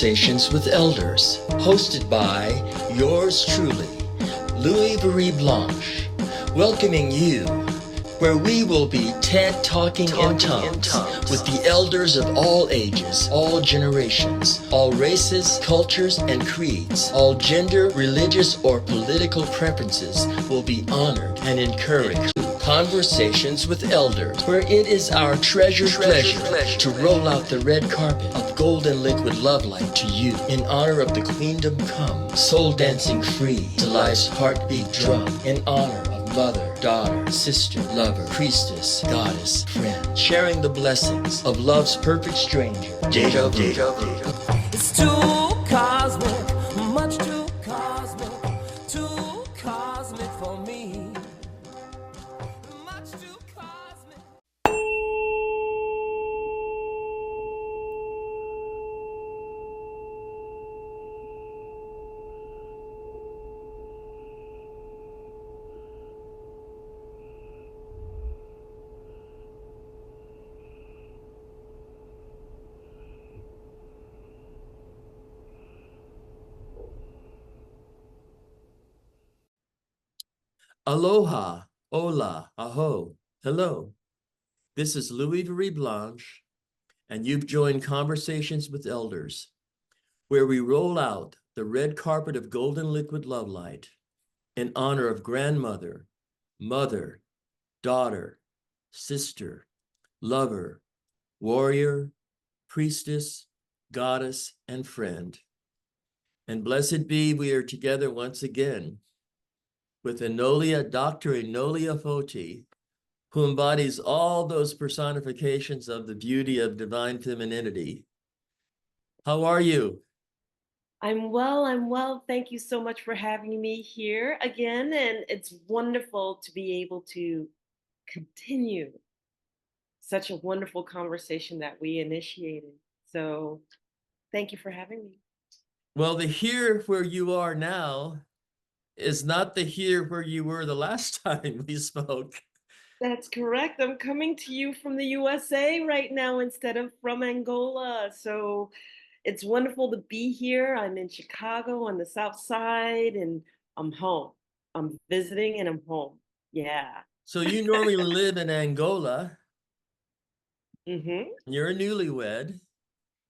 Conversations with Elders, hosted by yours truly, Louis-Virie Blanche, welcoming you, where we will be TED-talking in tongues with the elders of all ages, all generations, all races, cultures, and creeds. All gender, religious, or political preferences will be honored and encouraged. Conversations with Elders, where it is our treasured pleasure to roll out the red carpet of golden liquid love light to you in honor of the Queendom Come, soul dancing free to life's heartbeat drum in honor of mother, daughter, sister, lover, priestess, goddess, friend, sharing the blessings of love's perfect stranger. Deja vu. It's too cosmic, much too cosmic for me. Much too cosmic. Aloha, hola, aho, hello. This is Louis-Virie Blanche, and you've joined Conversations with Elders, where we roll out the red carpet of golden liquid love light in honor of grandmother, mother, daughter, sister, lover, warrior, priestess, goddess, and friend. And blessed be we are together once again with Enolia, Dr. Enolia Foti, who embodies all those personifications of the beauty of divine femininity. How are you? I'm well. Thank you so much for having me here again. And it's wonderful to be able to continue such a wonderful conversation that we initiated. So thank you for having me. Well, the here where you are now is not the here where you were the last time we spoke. That's correct. I'm coming to you from the USA right now instead of from Angola. So it's wonderful to be here. I'm in Chicago on the South Side and I'm home. I'm visiting and I'm home. Yeah. So you normally live in Angola. Mm-hmm. You're a newlywed.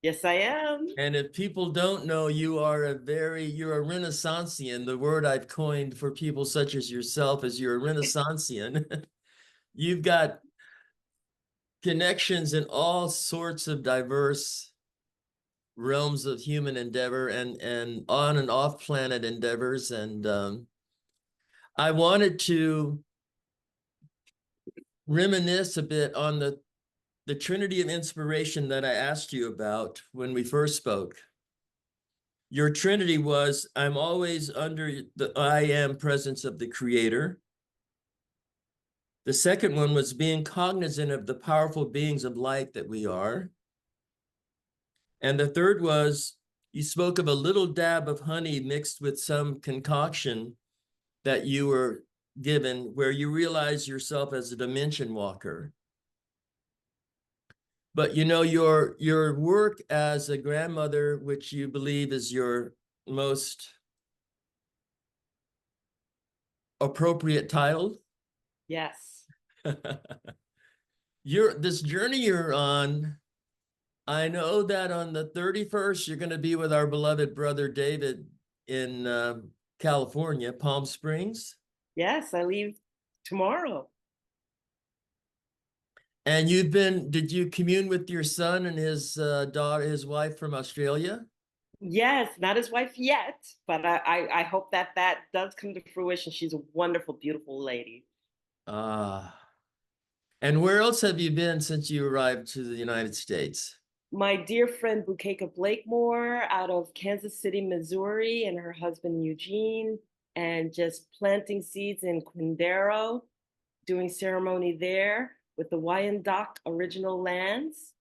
Yes, I am. And if people don't know, you're a Renaissancean. The word I've coined for people such as yourself is you're a Renaissancean. You've got connections in all sorts of diverse realms of human endeavor and on and off planet endeavors. And I wanted to reminisce a bit on the Trinity of Inspiration that I asked you about when we first spoke. Your Trinity was, I'm always under the I am presence of the Creator. The second one was being cognizant of the powerful beings of light that we are. And the third was, you spoke of a little dab of honey mixed with some concoction that you were given where you realize yourself as a dimension walker. But you know, your work as a grandmother, which you believe is your most appropriate title. Yes. This journey you're on, I know that on the 31st, you're going to be with our beloved brother David in California, Palm Springs. Yes, I leave tomorrow. And did you commune with your son and his daughter, his wife from Australia? Yes, not his wife yet, but I hope that does come to fruition. She's a wonderful, beautiful lady. And where else have you been since you arrived to the United States? My dear friend Bukeka Blakemore out of Kansas City, Missouri, and her husband Eugene, and just planting seeds in Quindaro, doing ceremony there with the Wyandotte original lands.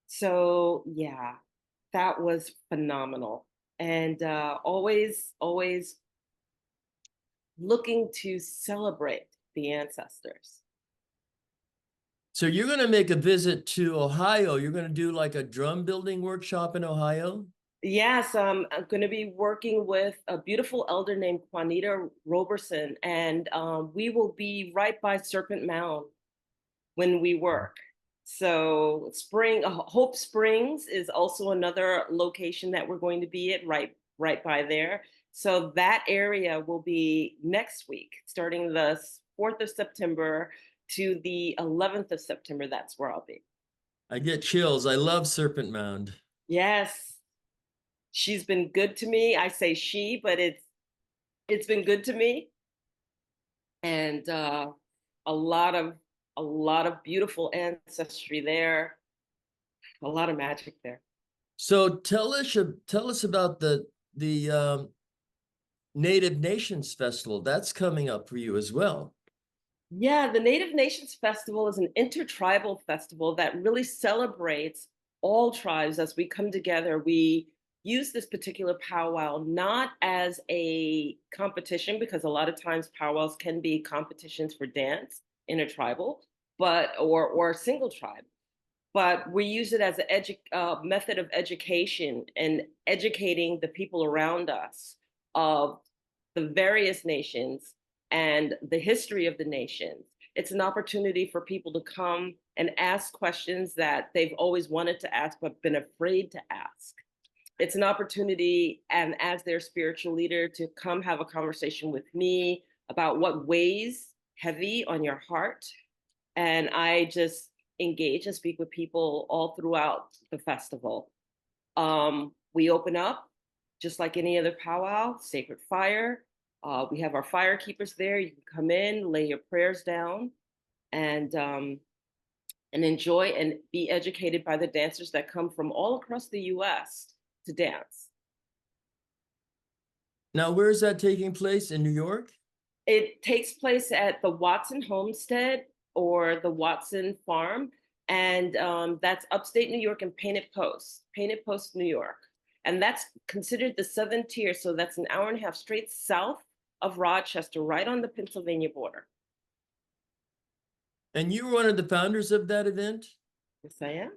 So yeah, that was phenomenal. And always looking to celebrate the ancestors. So you're going to make a visit to Ohio. You're going to do like a drum building workshop in Ohio? Yes, I'm going to be working with a beautiful elder named Juanita Roberson, and we will be right by Serpent Mound when we work. So, Hope Springs is also another location that we're going to be at right by there. So that area will be next week, starting the 4th of September to the 11th of September. That's where I'll be. I get chills. I love Serpent Mound. Yes, she's been good to me. I say she, but it's been good to me, and a lot of a lot of beautiful ancestry there, a lot of magic there. So tell us about the Native Nations Festival. That's coming up for you as well. Yeah, the Native Nations Festival is an intertribal festival that really celebrates all tribes as we come together. We use this particular powwow not as a competition, because a lot of times powwows can be competitions for dance intertribal, but or single tribe. But we use it as a method of education and educating the people around us of the various nations and the history of the nations. It's an opportunity for people to come and ask questions that they've always wanted to ask but been afraid to ask. It's an opportunity, and as their spiritual leader, to come have a conversation with me about what weighs heavy on your heart. And I just engage and speak with people all throughout the festival. We open up just like any other powwow, sacred fire. We have our fire keepers there. You can come in, lay your prayers down, and enjoy and be educated by the dancers that come from all across the U.S. to dance. Now, where is that taking place? In New York? It takes place at the Watson Homestead or the Watson Farm, and that's upstate New York in Painted Post, New York. And that's considered the southern tier, so that's an hour and a half straight south of Rochester, right on the Pennsylvania border. And you were one of the founders of that event? Yes, I am.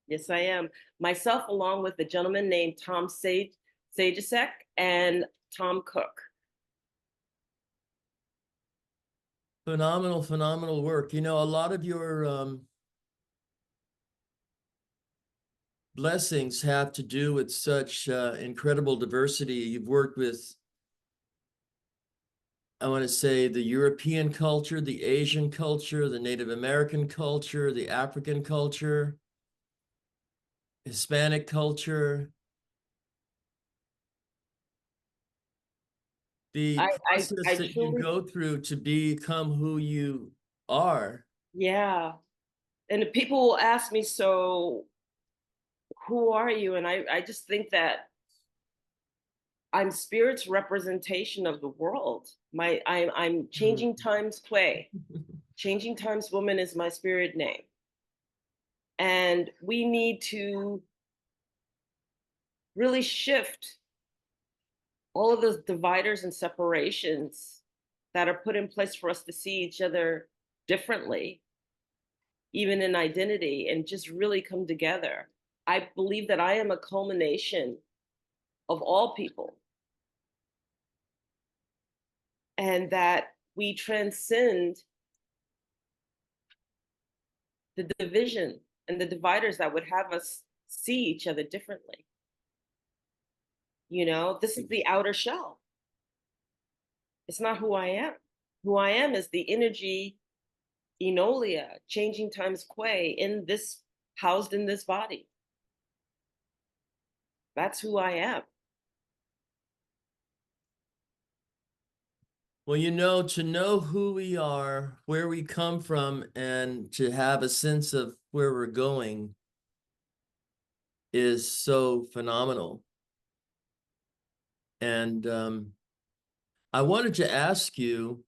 Yes, I am. Myself, along with a gentleman named Tom Sajasek and Tom Cook. Phenomenal, phenomenal work. You know, a lot of your blessings have to do with such incredible diversity. You've worked with, I want to say, the European culture, the Asian culture, the Native American culture, the African culture, Hispanic culture. The process I that you truly, go through to become who you are. yeah. And people will ask me, so who are you? And I just think that I'm spirit's representation of the world. I'm changing times Quay. Changing times woman is my spirit name. And we need to really shift all of those dividers and separations that are put in place for us to see each other differently, even in identity, and just really come together. I believe that I am a culmination of all people, and that we transcend the division and the dividers that would have us see each other differently. You know, this is the outer shell. It's not who I am. Who I am is the energy, Enolia, changing times Quay, in this, housed in this body. That's who I am. Well, you know, to know who we are, where we come from, and to have a sense of where we're going is so phenomenal. And I wanted to ask you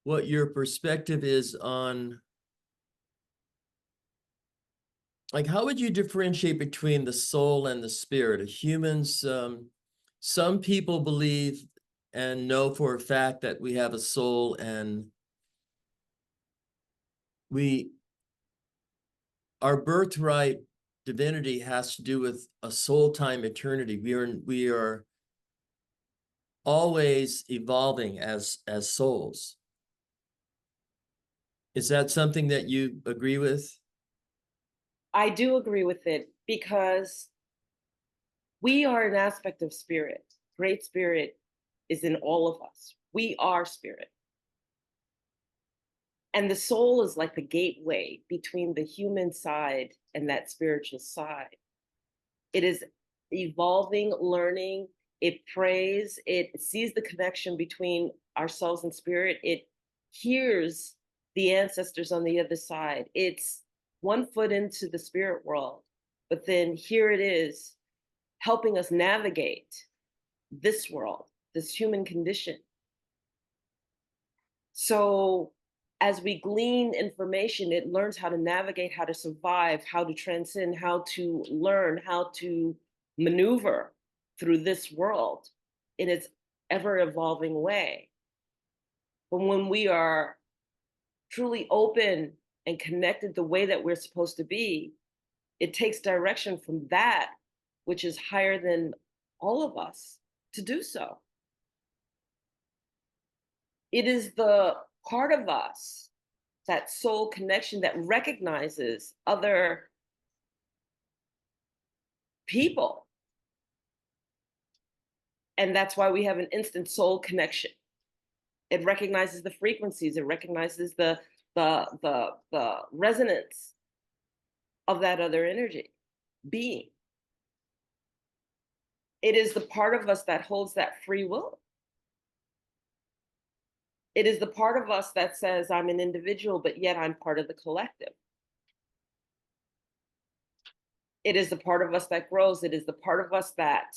what your perspective is on, like, how would you differentiate between the soul and the spirit of humans? Some people believe and know for a fact that we have a soul, and our birthright divinity has to do with a soul time eternity. We are always evolving as souls. Is that something that you agree with? I do agree with it because we are an aspect of spirit. Great spirit is in all of us. We are spirit. And the soul is like the gateway between the human side and that spiritual side. It is evolving, learning, it prays, it sees the connection between ourselves and spirit, it hears the ancestors on the other side. It's one foot into the spirit world, but then here it is helping us navigate this world, this human condition. So as we glean information, it learns how to navigate, how to survive, how to transcend, how to learn, how to maneuver through this world in its ever evolving way. But when we are truly open and connected the way that we're supposed to be, it takes direction from that which is higher than all of us to do so. It is the part of us, that soul connection that recognizes other people. And that's why we have an instant soul connection. It recognizes the frequencies, it recognizes the resonance of that other energy being. It is the part of us that holds that free will. It is the part of us that says, I'm an individual, but yet I'm part of the collective. It is the part of us that grows. It is the part of us that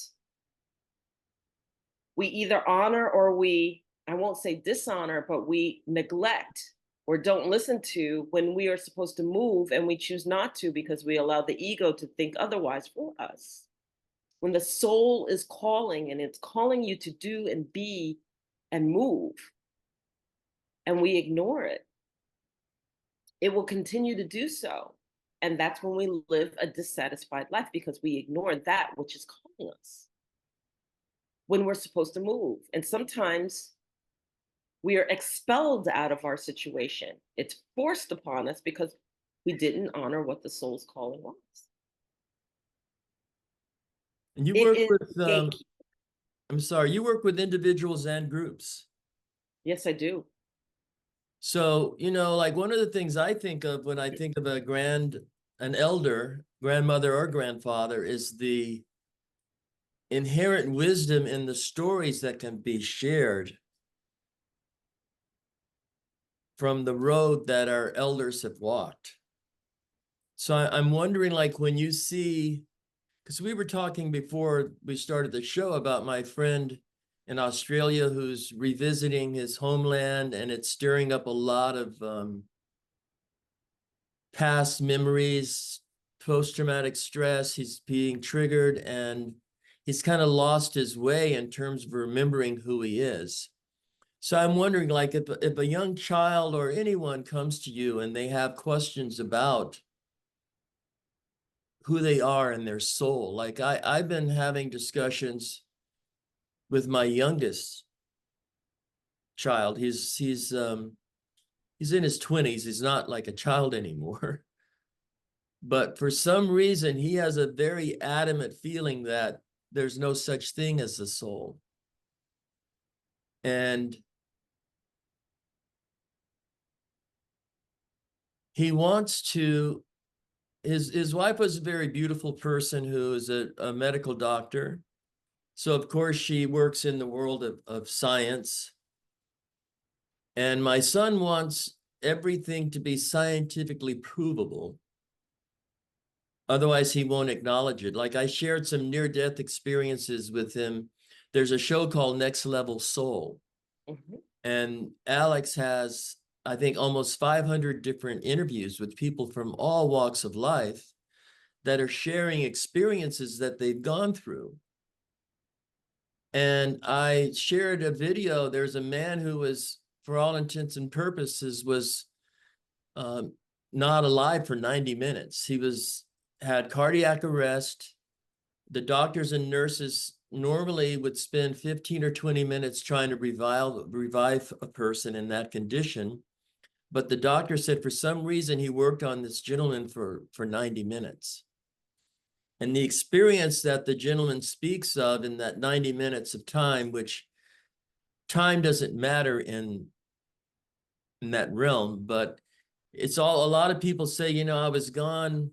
we either honor or we, I won't say dishonor, but we neglect or don't listen to when we are supposed to move and we choose not to because we allow the ego to think otherwise for us. When the soul is calling and it's calling you to do and be and move, and we ignore it, it will continue to do so. And that's when we live a dissatisfied life because we ignore that which is calling us when we're supposed to move. And sometimes we are expelled out of our situation. It's forced upon us because we didn't honor what the soul's calling was. And you It work is with, gatekeeping. I'm sorry, you work with individuals and groups. Yes, I do. So, you know, like one of the things I think of when I think of an elder, grandmother or grandfather, is the inherent wisdom in the stories that can be shared from the road that our elders have walked. So I'm wondering, like, when you see, because we were talking before we started the show about my friend in Australia who's revisiting his homeland, and it's stirring up a lot of past memories, post-traumatic stress. He's being triggered and he's kind of lost his way in terms of remembering who he is. So I'm wondering, like, if a young child or anyone comes to you and they have questions about who they are and their soul, like I've been having discussions with my youngest child. He's in his 20s. He's not like a child anymore. But for some reason, he has a very adamant feeling that there's no such thing as the soul. And he wants to, his wife was a very beautiful person who is a medical doctor. So of course she works in the world of science. And my son wants everything to be scientifically provable. Otherwise, he won't acknowledge it. Like I shared some near-death experiences with him. There's a show called Next Level Soul. Mm-hmm. And Alex has, I think, almost 500 different interviews with people from all walks of life that are sharing experiences that they've gone through. And I shared a video. There's a man who was, for all intents and purposes, was not alive for 90 minutes. He was had cardiac arrest. The doctors and nurses normally would spend 15 or 20 minutes trying to revive a person in that condition. But the doctor said for some reason he worked on this gentleman for 90 minutes. And the experience that the gentleman speaks of in that 90 minutes of time, which time doesn't matter in that realm, but it's all, a lot of people say, you know, I was gone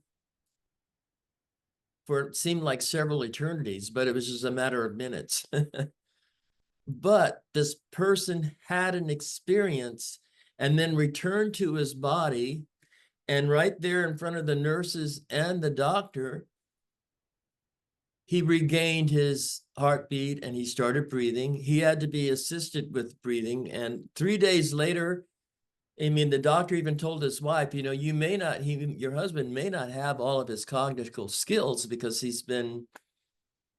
for it seemed like several eternities, but it was just a matter of minutes. But this person had an experience and then returned to his body, and right there in front of the nurses and the doctor, he regained his heartbeat and he started breathing. He had to be assisted with breathing, and 3 days later, I mean, the doctor even told his wife, you know, you may not, your husband may not have all of his cognitive skills because he's been,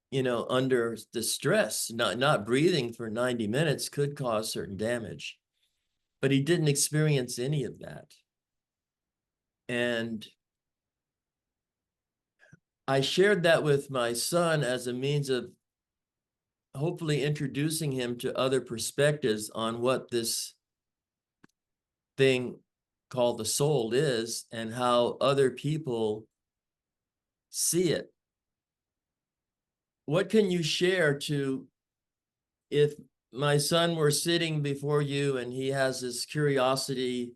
you know, under the stress. Not breathing for 90 minutes could cause certain damage, but he didn't experience any of that. And I shared that with my son as a means of hopefully introducing him to other perspectives on what this thing called the soul is and how other people see it. What can you share to, if my son were sitting before you and he has this curiosity,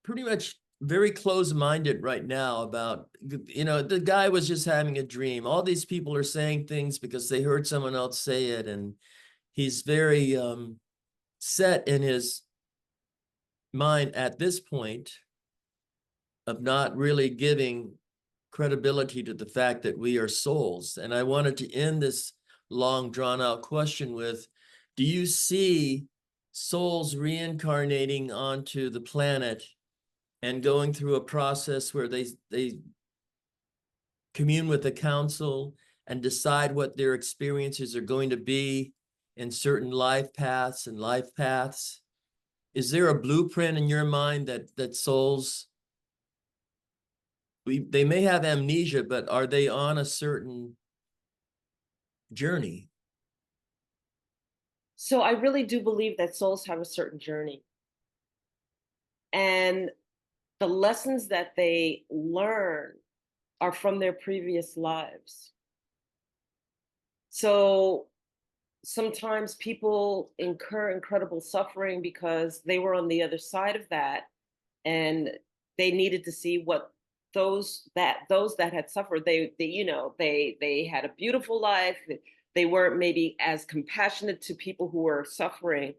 pretty much very close-minded right now about, you know, the guy was just having a dream. All these people are saying things because they heard someone else say it, and he's very set in his mind at this point of not really giving credibility to the fact that we are souls. And I wanted to end this long drawn out question with, do you see souls reincarnating onto the planet and going through a process where they commune with the council and decide what their experiences are going to be in certain life paths and life paths? Is there a blueprint in your mind that souls, they may have amnesia, but are they on a certain journey? So I really do believe that souls have a certain journey. And the lessons that they learn are from their previous lives. So sometimes people incur incredible suffering because they were on the other side of that, and they needed to see what those that had suffered, they had a beautiful life. They weren't maybe as compassionate to people who were suffering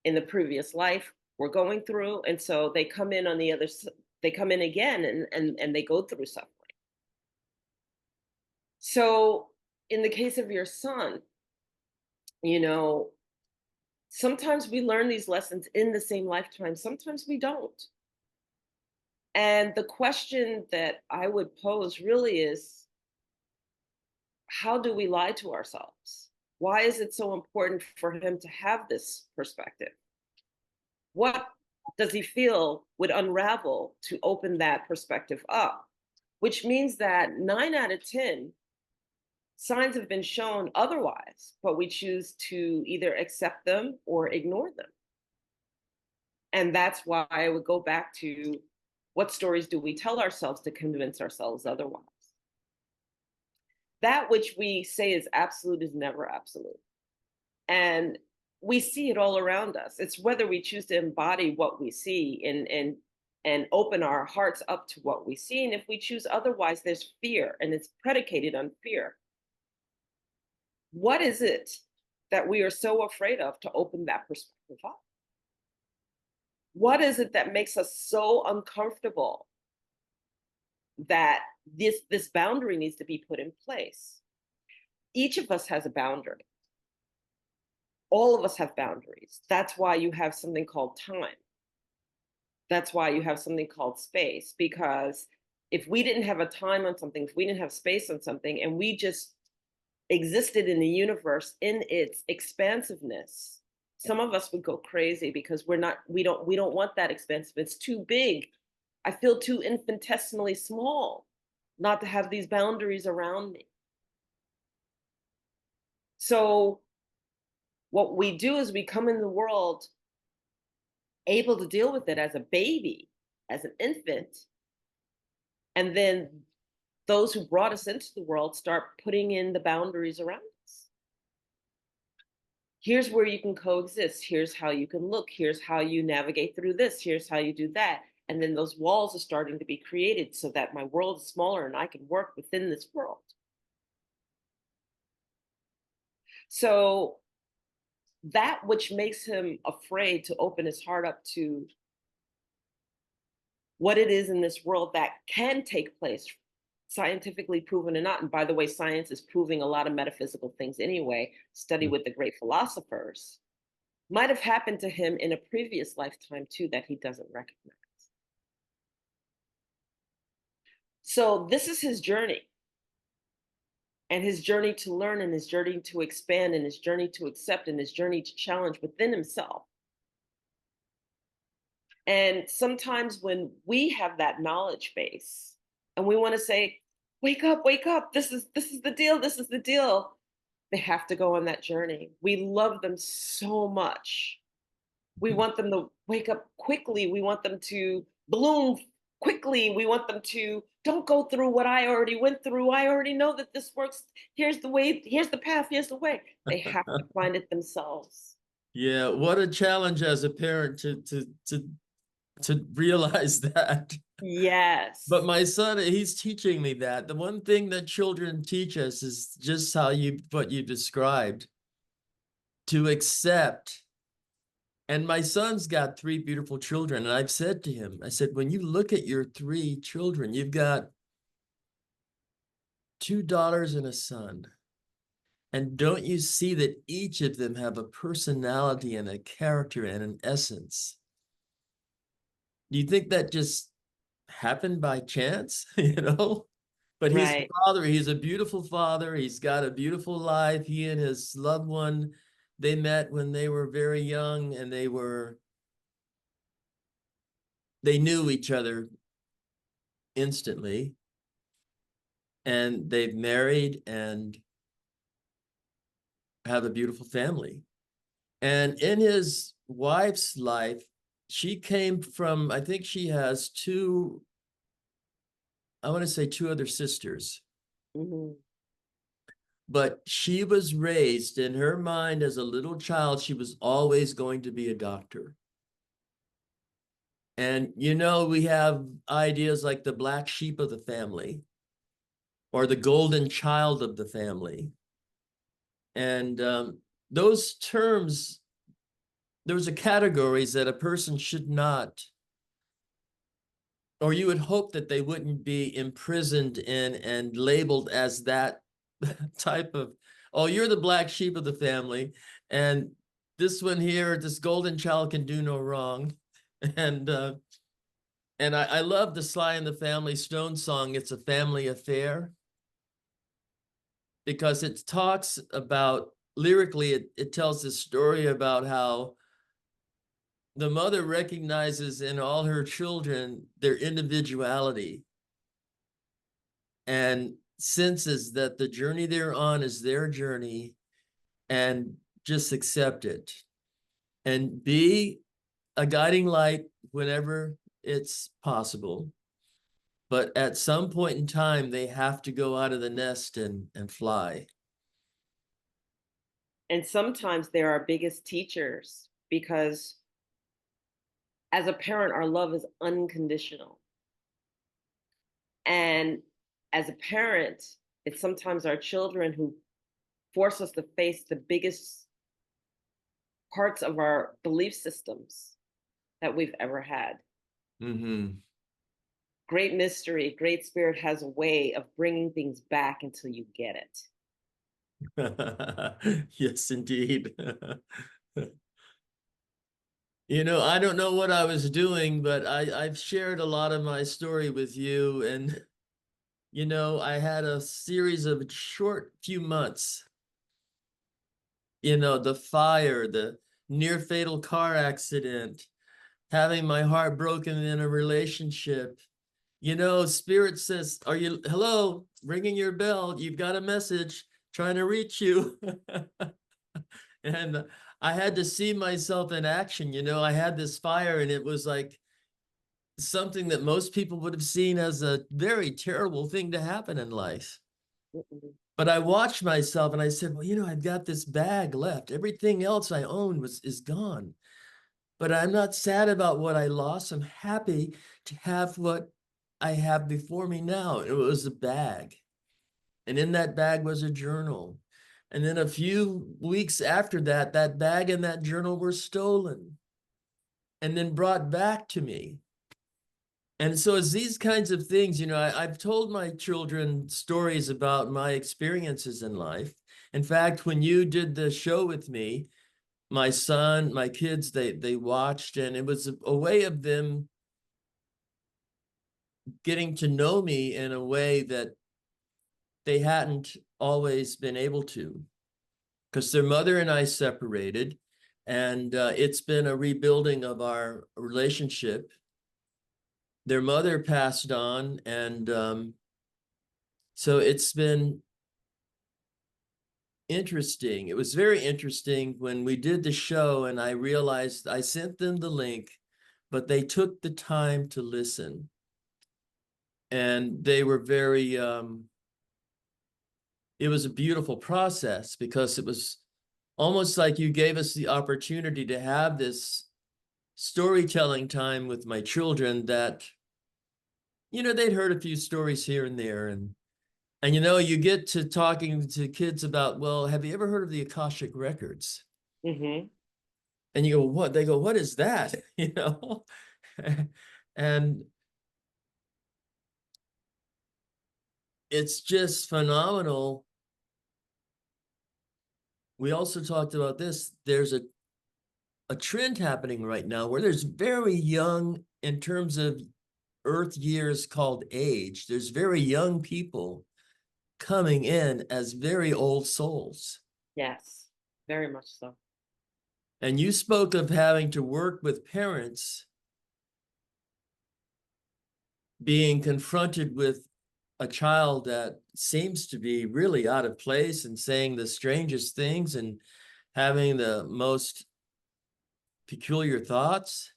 in the previous life were going through, and so they come in on the other, they come in again, and they go through suffering. So in the case of your son, you know, sometimes we learn these lessons in the same lifetime, sometimes we don't. And the question that I would pose really is, how do we lie to ourselves? Why is it so important for him to have this perspective? What does he feel would unravel to open that perspective up? Which means that 9 out of 10 signs have been shown otherwise, but we choose to either accept them or ignore them. And that's why I would go back to, what stories do we tell ourselves to convince ourselves otherwise? That which we say is absolute is never absolute. And we see it all around us. It's whether we choose to embody what we see and open our hearts up to what we see. And if we choose otherwise, there's fear, and it's predicated on fear. What is it that we are so afraid of to open that perspective up? What is it that makes us so uncomfortable that this boundary needs to be put in place? Each of us has a boundary. All of us have boundaries. That's why you have something called time. That's why you have something called space, because if we didn't have a time on something, if we didn't have space on something, and we just existed in the universe in its expansiveness, some of us would go crazy because we don't want that expansive. It's too big I feel too infinitesimally small not to have these boundaries around me. So what we do is we come in the world able to deal with it as a baby, as an infant, and then those who brought us into the world start putting in the boundaries around us. Here's where you can coexist. Here's how you can look. Here's how you navigate through this. Here's how you do that. And then those walls are starting to be created so that my world is smaller and I can work within this world. So that which makes him afraid to open his heart up to what it is in this world that can take place, scientifically proven or not. And by the way, science is proving a lot of metaphysical things anyway. Study with the great philosophers. Might have happened to him in a previous lifetime too that he doesn't recognize. So this is his journey. And his journey to learn, and his journey to expand, and his journey to accept, and his journey to challenge within himself. And sometimes when we have that knowledge base and we want to say, wake up, this is the deal, this is the deal, they have to go on that journey. We love them so much. We want them to wake up quickly. We want them to bloom quickly. We want them to don't go through what I already went through. I already know that this works. Here's the way, here's the path, here's the way. They have to find it themselves. Yeah, what a challenge as a parent to realize that. Yes. But my son, he's teaching me that. The one thing that children teach us is just what you described, to accept. And my son's got 3 beautiful children. And I've said to him, I said, when you look at your 3 children, you've got 2 daughters and a son. And don't you see that each of them have a personality and a character and an essence? Do you think that just happened by chance? But he's a father. He's a beautiful father. He's got a beautiful life. He and his loved one, they met when they were very young, and they knew each other instantly. And they've married and have a beautiful family. And in his wife's life, she came from, I think she has 2 other sisters. Mm-hmm. But she was raised in her mind as a little child, she was always going to be a doctor. And, we have ideas like the black sheep of the family or the golden child of the family. And those terms, those are categories that a person should not, or you would hope that they wouldn't be imprisoned in and labeled as that type of, oh, you're the black sheep of the family, and this one here, this golden child, can do no wrong. And I love the Sly and the Family Stone song, It's a Family Affair, because it talks about, lyrically, it tells this story about how the mother recognizes in all her children their individuality and senses that the journey they're on is their journey, and just accept it and be a guiding light whenever it's possible. But at some point in time, they have to go out of the nest and fly. And sometimes they're our biggest teachers because as a parent, our love is unconditional. And as a parent, it's sometimes our children who force us to face the biggest parts of our belief systems that we've ever had. Mm-hmm. Great mystery, great spirit has a way of bringing things back until you get it. Yes, indeed. I don't know what I was doing, but I've shared a lot of my story with you. And, I had a series of short few months, the fire, the near fatal car accident, having my heart broken in a relationship. You know, Spirit says, are you, hello, ringing your bell, you've got a message trying to reach you. And I had to see myself in action. You know, I had this fire, and it was like something that most people would have seen as a very terrible thing to happen in life. But I watched myself and I said, well, you know, I've got this bag left. Everything else I owned is gone. But I'm not sad about what I lost. I'm happy to have what I have before me now. It was a bag. And in that bag was a journal. And then a few weeks after that, that bag and that journal were stolen and then brought back to me. And so it's these kinds of things, you know, I've told my children stories about my experiences in life. In fact, when you did the show with me, my son, my kids, they watched, and it was a way of them getting to know me in a way that they hadn't always been able to, because their mother and I separated, and it's been a rebuilding of our relationship. Their mother passed on, and so it's been interesting. It was very interesting when we did the show, and I realized I sent them the link, but they took the time to listen. And they were very, it was a beautiful process, because it was almost like you gave us the opportunity to have this storytelling time with my children that, you know, they'd heard a few stories here and there. And you know, you get to talking to kids about, well, have you ever heard of the Akashic Records? Mm-hmm. And you go, what? They go, what is that? You know? And it's just phenomenal. We also talked about this. There's a trend happening right now where there's very young, in terms of Earth years called age, there's very young people coming in as very old souls. Yes, very much so. And you spoke of having to work with parents being confronted with a child that seems to be really out of place and saying the strangest things and having the most peculiar thoughts.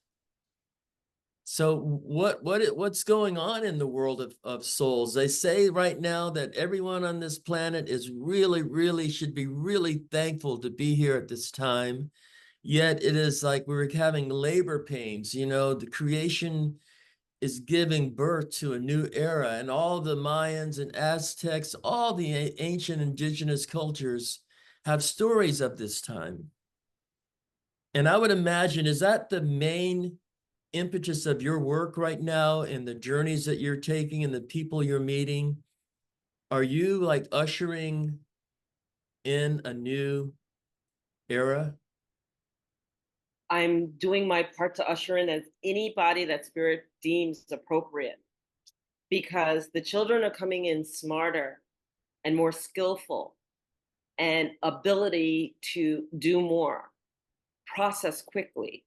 So what's going on in the world of souls? They say right now that everyone on this planet is really should be really thankful to be here at this time. Yet it is like we're having labor pains. You know, the creation is giving birth to a new era, and all the Mayans and Aztecs, all the ancient indigenous cultures have stories of this time. And I would imagine, is that the main impetus of your work right now, and the journeys that you're taking and the people you're meeting? Are you like ushering in a new era? I'm doing my part to usher in as anybody that Spirit deems appropriate, because the children are coming in smarter and more skillful, and ability to do more, process quickly,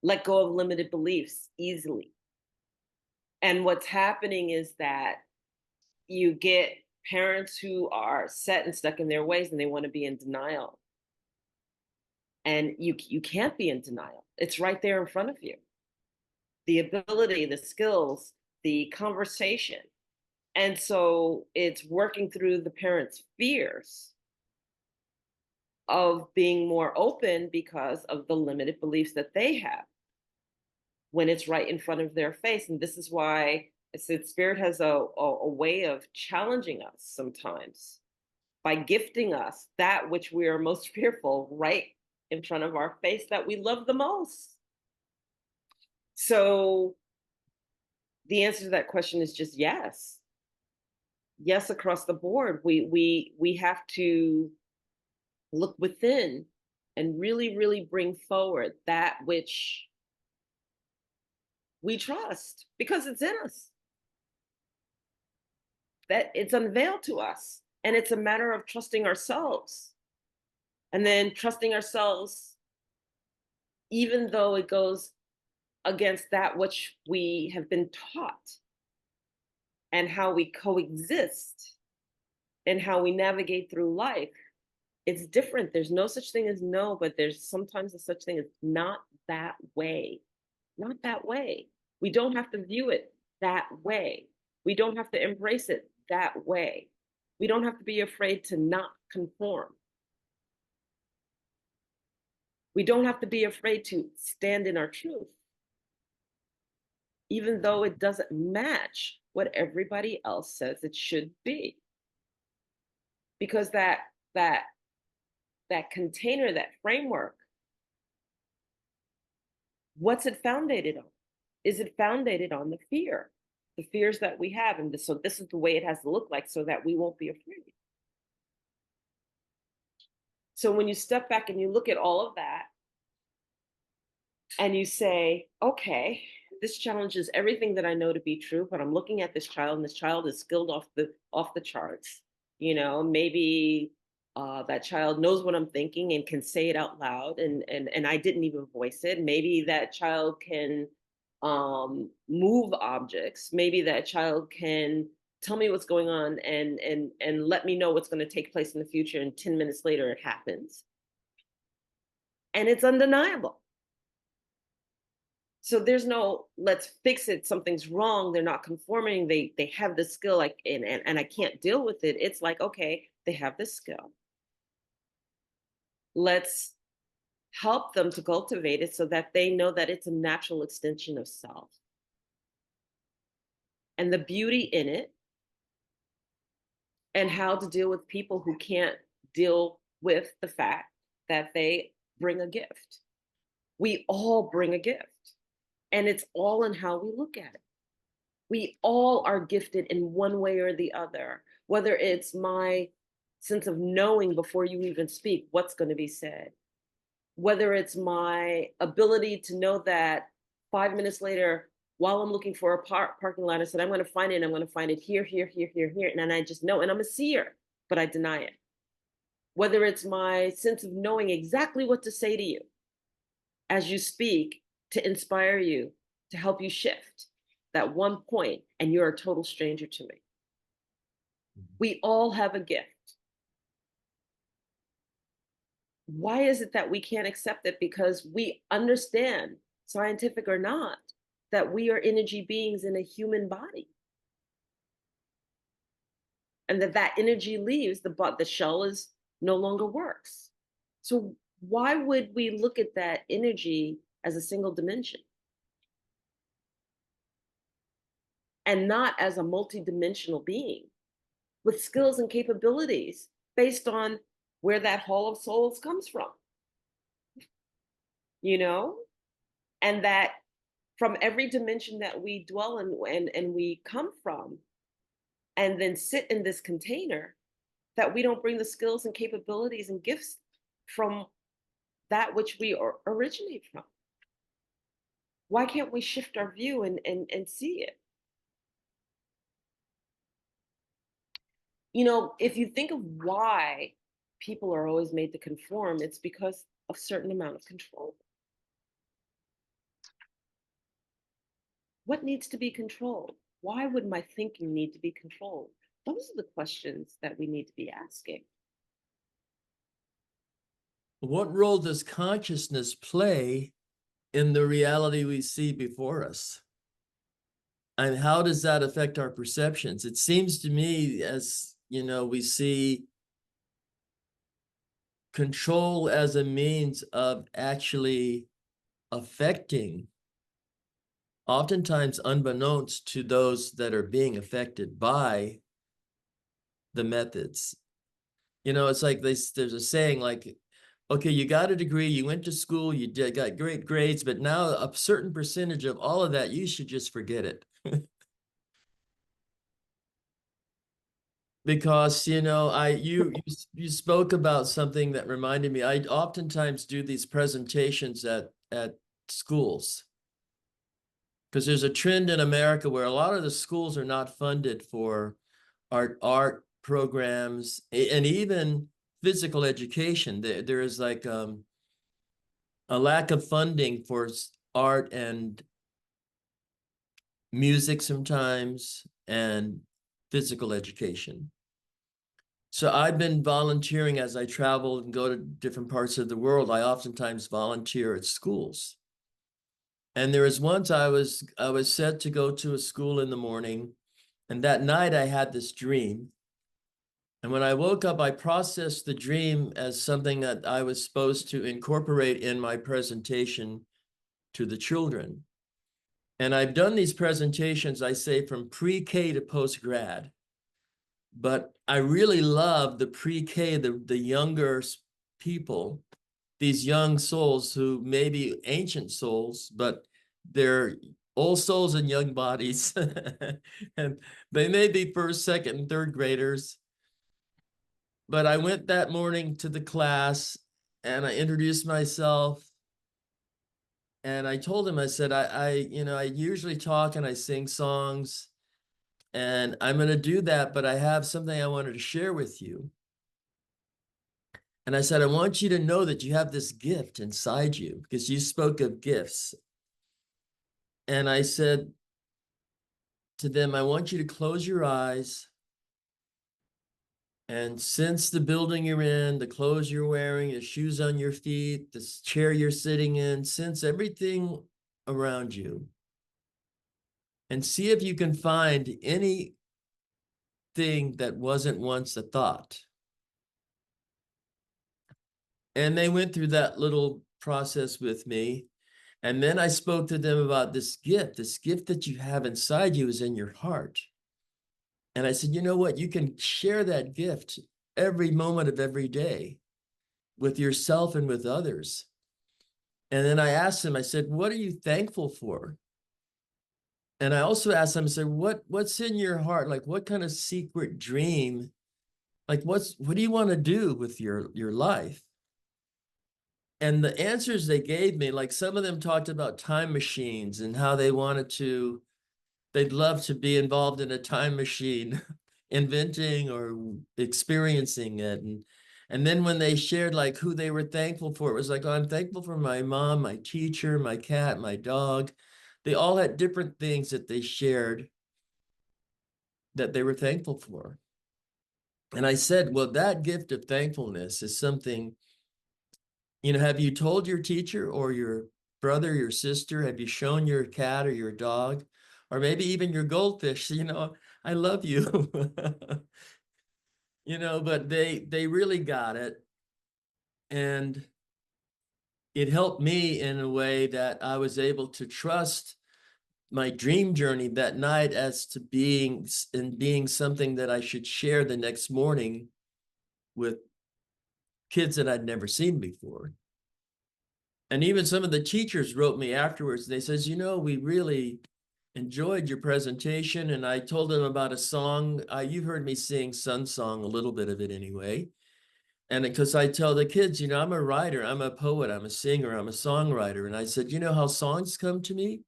let go of limited beliefs easily. And what's happening is that you get parents who are set and stuck in their ways, and they want to be in denial. And you can't be in denial. It's right there in front of you. The ability, the skills, the conversation. And so it's working through the parents' fears of being more open because of the limited beliefs that they have when it's right in front of their face. And this is why I said Spirit has a way of challenging us sometimes by gifting us that which we are most fearful right in front of our face, that we love the most. So the answer to that question is just yes. Yes, across the board. We have to look within and really bring forward that which we trust, because it's in us. That it's unveiled to us. And it's a matter of trusting ourselves. And then trusting ourselves, even though it goes against that which we have been taught and how we coexist and how we navigate through life, it's different. There's no such thing as no, but there's sometimes a such thing as not that way. Not that way. We don't have to view it that way. We don't have to embrace it that way. We don't have to be afraid to not conform. We don't have to be afraid to stand in our truth, even though it doesn't match what everybody else says it should be. Because that container, that framework, what's it founded on? Is it founded on the fears that we have? And so this is the way it has to look like so that we won't be afraid. So when you step back and you look at all of that and you say, okay, this challenges everything that I know to be true, but I'm looking at this child and this child is skilled off the charts. You know, maybe that child knows what I'm thinking and can say it out loud, and I didn't even voice it. Maybe that child can move objects. Maybe that child can tell me what's going on and let me know what's going to take place in the future, and 10 minutes later it happens. And it's undeniable. So there's no let's fix it, something's wrong, they're not conforming, they have this skill, like and I can't deal with it. It's like, okay, they have this skill. Let's help them to cultivate it so that they know that it's a natural extension of self. And the beauty in it, and how to deal with people who can't deal with the fact that they bring a gift. We all bring a gift. And it's all in how we look at it. We all are gifted in one way or the other, whether it's my sense of knowing before you even speak what's going to be said, whether it's my ability to know that 5 minutes later, while I'm looking for a parking lot, I said, I'm going to find it. I'm going to find it here, here, here, here, here. And I just know, and I'm a seer, but I deny it. Whether it's my sense of knowing exactly what to say to you as you speak, to inspire you, to help you shift that one point, and you're a total stranger to me. We all have a gift. Why is it that we can't accept it? Because we understand, scientific or not, that we are energy beings in a human body. And that energy leaves, the shell is no longer works. So why would we look at that energy as a single dimension and not as a multidimensional being with skills and capabilities based on where that hall of souls comes from? You know, and that from every dimension that we dwell in and we come from, and then sit in this container, that we don't bring the skills and capabilities and gifts from that which we originate from. Why can't we shift our view and see it? You know, if you think of why people are always made to conform, it's because of a certain amount of control. What needs to be controlled? Why would my thinking need to be controlled? Those are the questions that we need to be asking. What role does consciousness play in the reality we see before us? And how does that affect our perceptions? It seems to me, as you know, we see control as a means of actually affecting, oftentimes unbeknownst to those that are being affected by the methods. You know, it's like there's a saying like, okay, you got a degree, you went to school, you got great grades, but now a certain percentage of all of that, you should just forget it. Because, you know, you spoke about something that reminded me. I oftentimes do these presentations at schools, because there's a trend in America where a lot of the schools are not funded for art programs and even physical education. There is like a lack of funding for art and music sometimes, and physical education. So I've been volunteering as I travel and go to different parts of the world. I oftentimes volunteer at schools. And there was once I was set to go to a school in the morning, and that night I had this dream. And when I woke up, I processed the dream as something that I was supposed to incorporate in my presentation to the children. And I've done these presentations, I say, from pre-K to post-grad. But I really love the pre-K, the younger people, these young souls who may be ancient souls, but they're old souls in young bodies. And they may be first, second, and third graders. But I went that morning to the class and I introduced myself. And I told him, I said, I usually talk and I sing songs, and I'm going to do that, but I have something I wanted to share with you. And I said, I want you to know that you have this gift inside you, because you spoke of gifts. And I said to them, I want you to close your eyes and sense the building you're in, the clothes you're wearing, the shoes on your feet, the chair you're sitting in, sense everything around you. And see if you can find anything that wasn't once a thought. And they went through that little process with me. And then I spoke to them about this gift that you have inside you is in your heart. And I said, you know what? You can share that gift every moment of every day with yourself and with others. And then I asked them, I said, what are you thankful for? And I also asked them, I said, what's in your heart? Like, what kind of secret dream? Like, what do you want to do with your life? And the answers they gave me, like some of them talked about time machines and how they'd love to be involved in a time machine, inventing or experiencing it. And then when they shared like who they were thankful for, it was like, oh, I'm thankful for my mom, my teacher, my cat, my dog. They all had different things that they shared that they were thankful for. And I said, well, that gift of thankfulness is something, have you told your teacher or your brother, your sister, have you shown your cat or your dog, or maybe even your goldfish, I love you, but they really got it. And it helped me in a way that I was able to trust my dream journey that night as to being something that I should share the next morning with kids that I'd never seen before. And even some of the teachers wrote me afterwards. They says, we really enjoyed your presentation. And I told them about a song. You heard me sing Sun Song, a little bit of it anyway. And because I tell the kids, I'm a writer, I'm a poet, I'm a singer, I'm a songwriter. And I said, how songs come to me?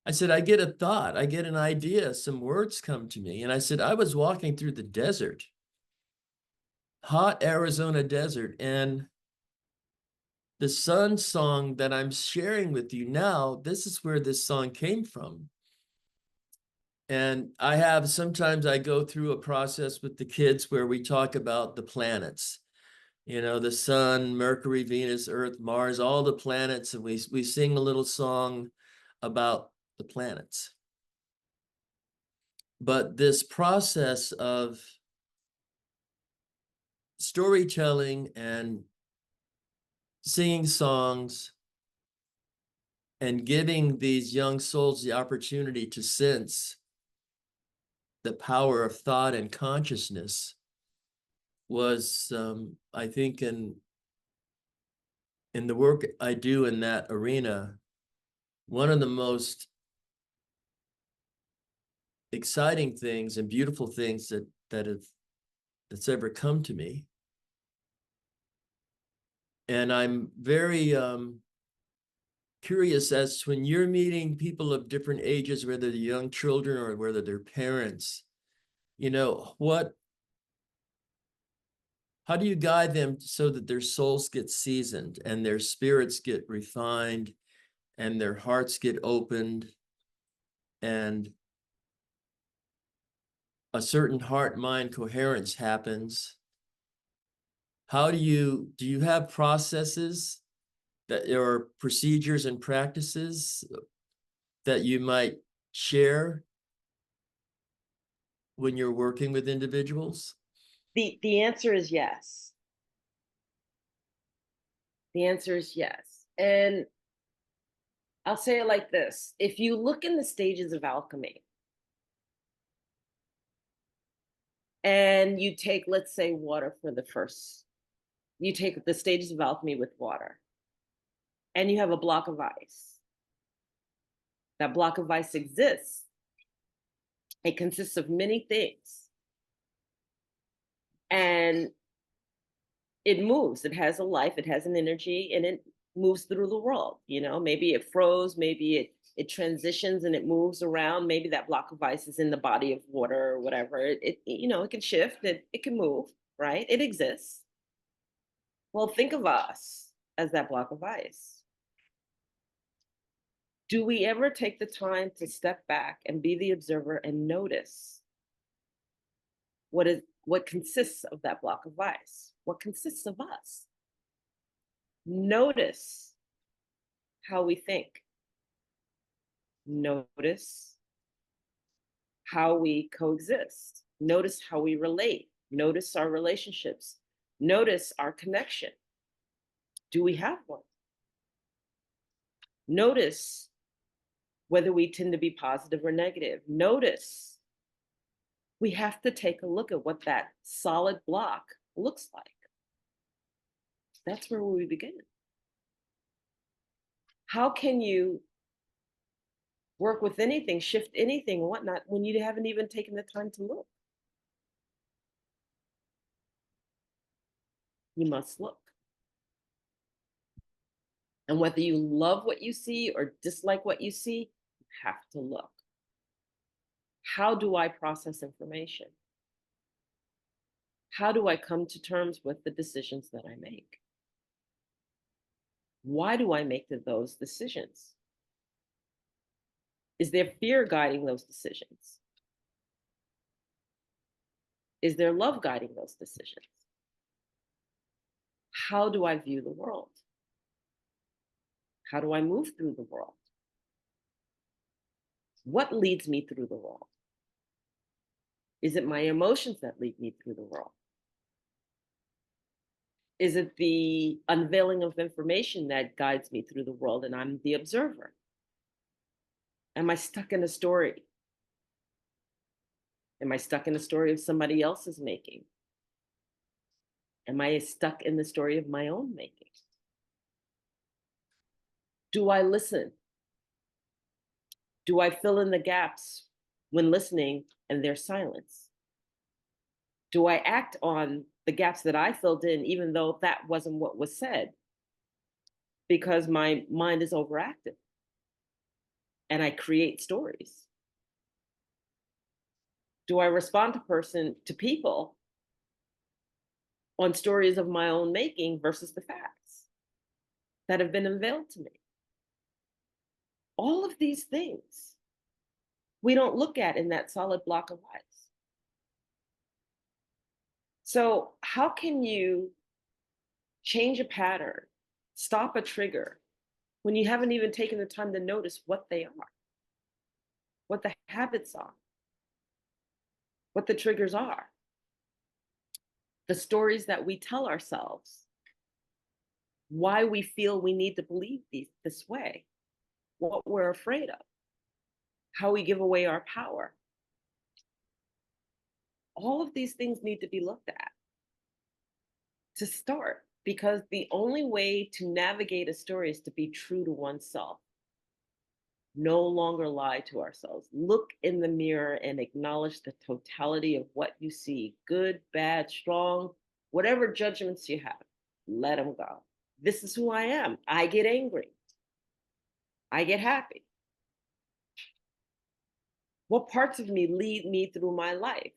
I said, I get a thought, I get an idea, some words come to me. And I said, I was walking through the desert, hot Arizona desert, and the Sun Song that I'm sharing with you now, this is where this song came from. And sometimes I go through a process with the kids where we talk about the planets, the sun, Mercury, Venus, Earth, Mars, all the planets. And we sing a little song about the planets. But this process of storytelling and singing songs and giving these young souls the opportunity to sense the power of thought and consciousness was, I think, in the work I do in that arena, one of the most exciting things and beautiful things that's ever come to me. And I'm very curious as to when you're meeting people of different ages, whether they're young children or whether they're parents, how do you guide them so that their souls get seasoned and their spirits get refined and their hearts get opened and a certain heart-mind coherence happens, how do you have processes that or procedures and practices that you might share when you're working with individuals? The answer is yes. The answer is yes. And I'll say it like this. If you look in the stages of alchemy and you take, let's say, water for the first, you take the stages of alchemy with water and you have a block of ice. That block of ice exists. It consists of many things. And it moves. It has a life, it has an energy, and it moves through the world. You know, maybe it froze, maybe it transitions and it moves around. Maybe that block of ice is in the body of water or whatever. It you know, it can shift, it can move, right? It exists. Well, think of us as that block of ice. Do we ever take the time to step back and be the observer and notice what consists of that block of ice? What consists of us? Notice how we think. Notice how we coexist. Notice how we relate. Notice our relationships. Notice our connection. Do we have one? Notice whether we tend to be positive or negative. Notice. We have to take a look at what that solid block looks like. That's where we begin. How can you work with anything, shift anything, whatnot, when you haven't even taken the time to look? You must look. And whether you love what you see or dislike what you see, you have to look. How do I process information? How do I come to terms with the decisions that I make? Why do I make those decisions? Is there fear guiding those decisions? Is there love guiding those decisions? How do I view the world? How do I move through the world? What leads me through the world? Is it my emotions that lead me through the world? Is it the unveiling of information that guides me through the world and I'm the observer? Am I stuck in a story? Am I stuck in a story of somebody else's making? Am I stuck in the story of my own making? Do I listen? Do I fill in the gaps when listening and there's silence? Do I act on the gaps that I filled in, even though that wasn't what was said? Because my mind is overactive and I create stories. Do I respond to people on stories of my own making versus the facts that have been unveiled to me? All of these things we don't look at in that solid block of ice. So how can you change a pattern, stop a trigger, when you haven't even taken the time to notice what they are, what the habits are, what the triggers are, the stories that we tell ourselves, why we feel we need to believe this way, what we're afraid of, how we give away our power. All of these things need to be looked at to start, because the only way to navigate a story is to be true to oneself. No longer lie to ourselves. Look in the mirror and acknowledge the totality of what you see, good, bad, strong, whatever judgments you have, let them go. This is who I am. I get angry. I get happy. What parts of me lead me through my life?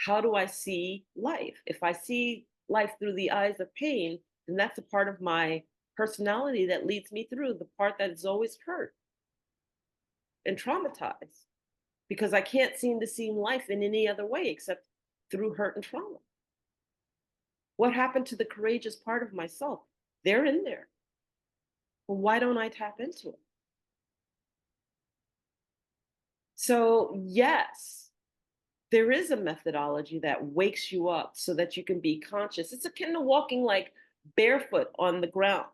How do I see life? If I see life through the eyes of pain, then that's a part of my personality that leads me through the part that is always hurt and traumatized. because I can't seem to see life in any other way except through hurt and trauma. What happened to the courageous part of myself? They're in there. Well, why don't I tap into it? So, yes, there is a methodology that wakes you up so that you can be conscious. It's akin to walking like barefoot on the ground.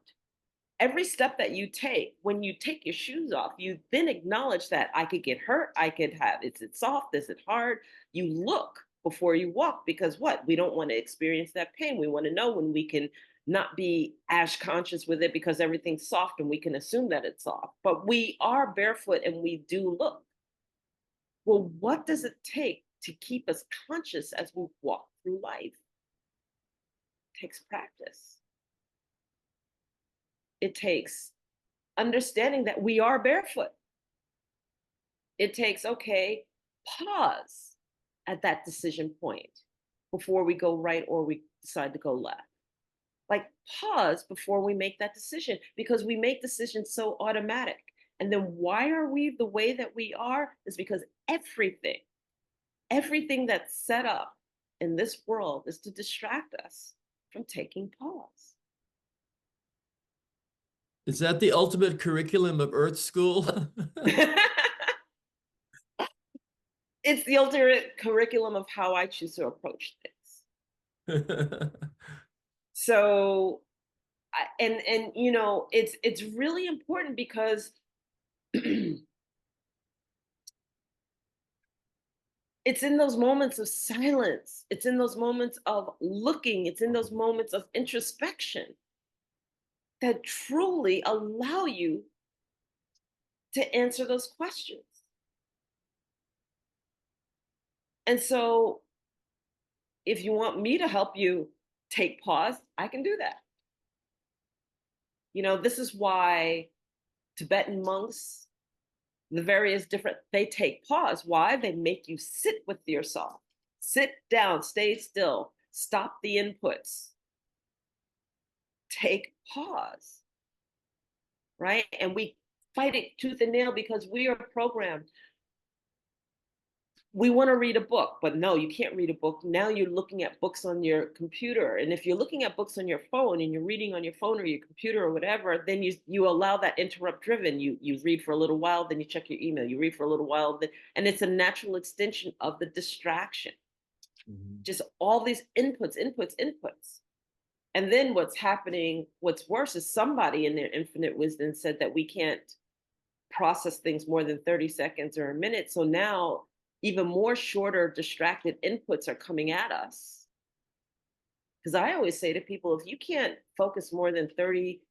Every step that you take, when you take your shoes off, you then acknowledge that I could get hurt. I could have, is it soft? Is it hard? You look before you walk, because what? We don't want to experience that pain. We want to know when we can not be as conscious with it because everything's soft and we can assume that it's soft. But we are barefoot and we do look. Well, what does it take to keep us conscious as we walk through life? It takes practice. It takes understanding that we are barefoot. It takes, okay, pause at that decision point before we go right or we decide to go left. Like, pause before we make that decision, because we make decisions so automatic. And then why are we the way that we are? Is because everything that's set up in this world is to distract us from taking pause. Is that the ultimate curriculum of Earth School? It's the ultimate curriculum of how I choose to approach things. So, and you know, it's really important because it's in those moments of silence, it's in those moments of looking, it's in those moments of introspection that truly allow you to answer those questions. And so, if you want me to help you take pause, I can do that. You know, this is why Tibetan monks, the various different, they take pause. Why? They make you sit with yourself. Sit down, stay still, stop the inputs. Take pause, right? And we fight it tooth and nail because we are programmed. We want to read a book, but no, you can't read a book. Now you're looking at books on your computer. And if you're looking at books on your phone and you're reading on your phone or your computer or whatever, then you allow that interrupt driven. You read for a little while, then you check your email. You read for a little while, and it's a natural extension of the distraction. Mm-hmm. Just all these inputs. And then what's happening, what's worse is somebody in their infinite wisdom said that we can't process things more than 30 seconds or a minute. So now even more shorter distracted inputs are coming at us. Because I always say to people, if you can't focus more than 30,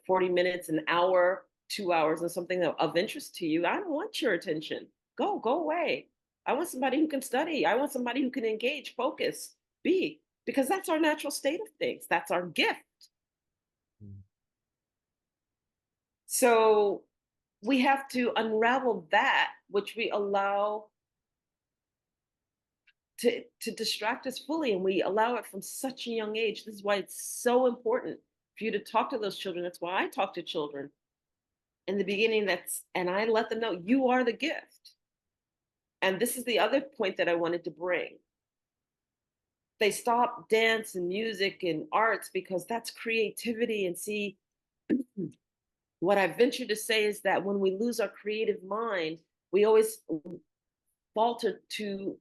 40 minutes, an hour, 2 hours on something of interest to you, I don't want your attention. Go away. I want somebody who can study. I want somebody who can engage, focus, be, because that's our natural state of things. That's our gift. So we have to unravel that, which we allow to distract us fully, and we allow it from such a young age. This is why it's so important for you to talk to those children. That's why I talk to children in the beginning, and I let them know you are the gift. And this is the other point that I wanted to bring. They stop dance and music and arts because that's creativity. And see, what I venture to say is that when we lose our creative mind, we always falter to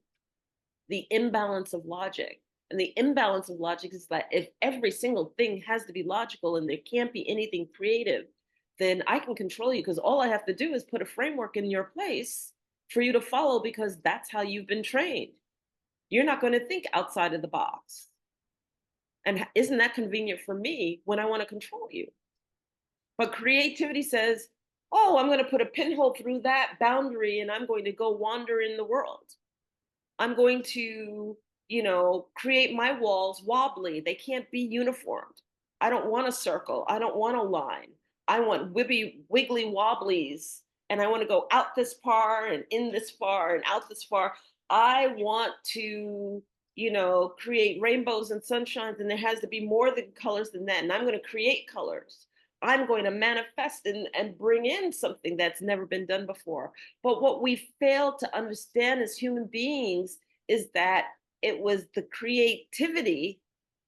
the imbalance of logic. And the imbalance of logic is that if every single thing has to be logical and there can't be anything creative, then I can control you, because all I have to do is put a framework in your place for you to follow, because that's how you've been trained. You're not going to think outside of the box. And isn't that convenient for me when I want to control you? But creativity says, oh, I'm going to put a pinhole through that boundary and I'm going to go wander in the world. I'm going to, create my walls wobbly. They can't be uniformed. I don't want a circle. I don't want a line. I want wiggly wobblies. And I want to go out this far and in this far and out this far. I want to, create rainbows and sunshines, and there has to be more than colors than that. And I'm going to create colors. I'm going to manifest and bring in something that's never been done before. But what we fail to understand as human beings is that it was the creativity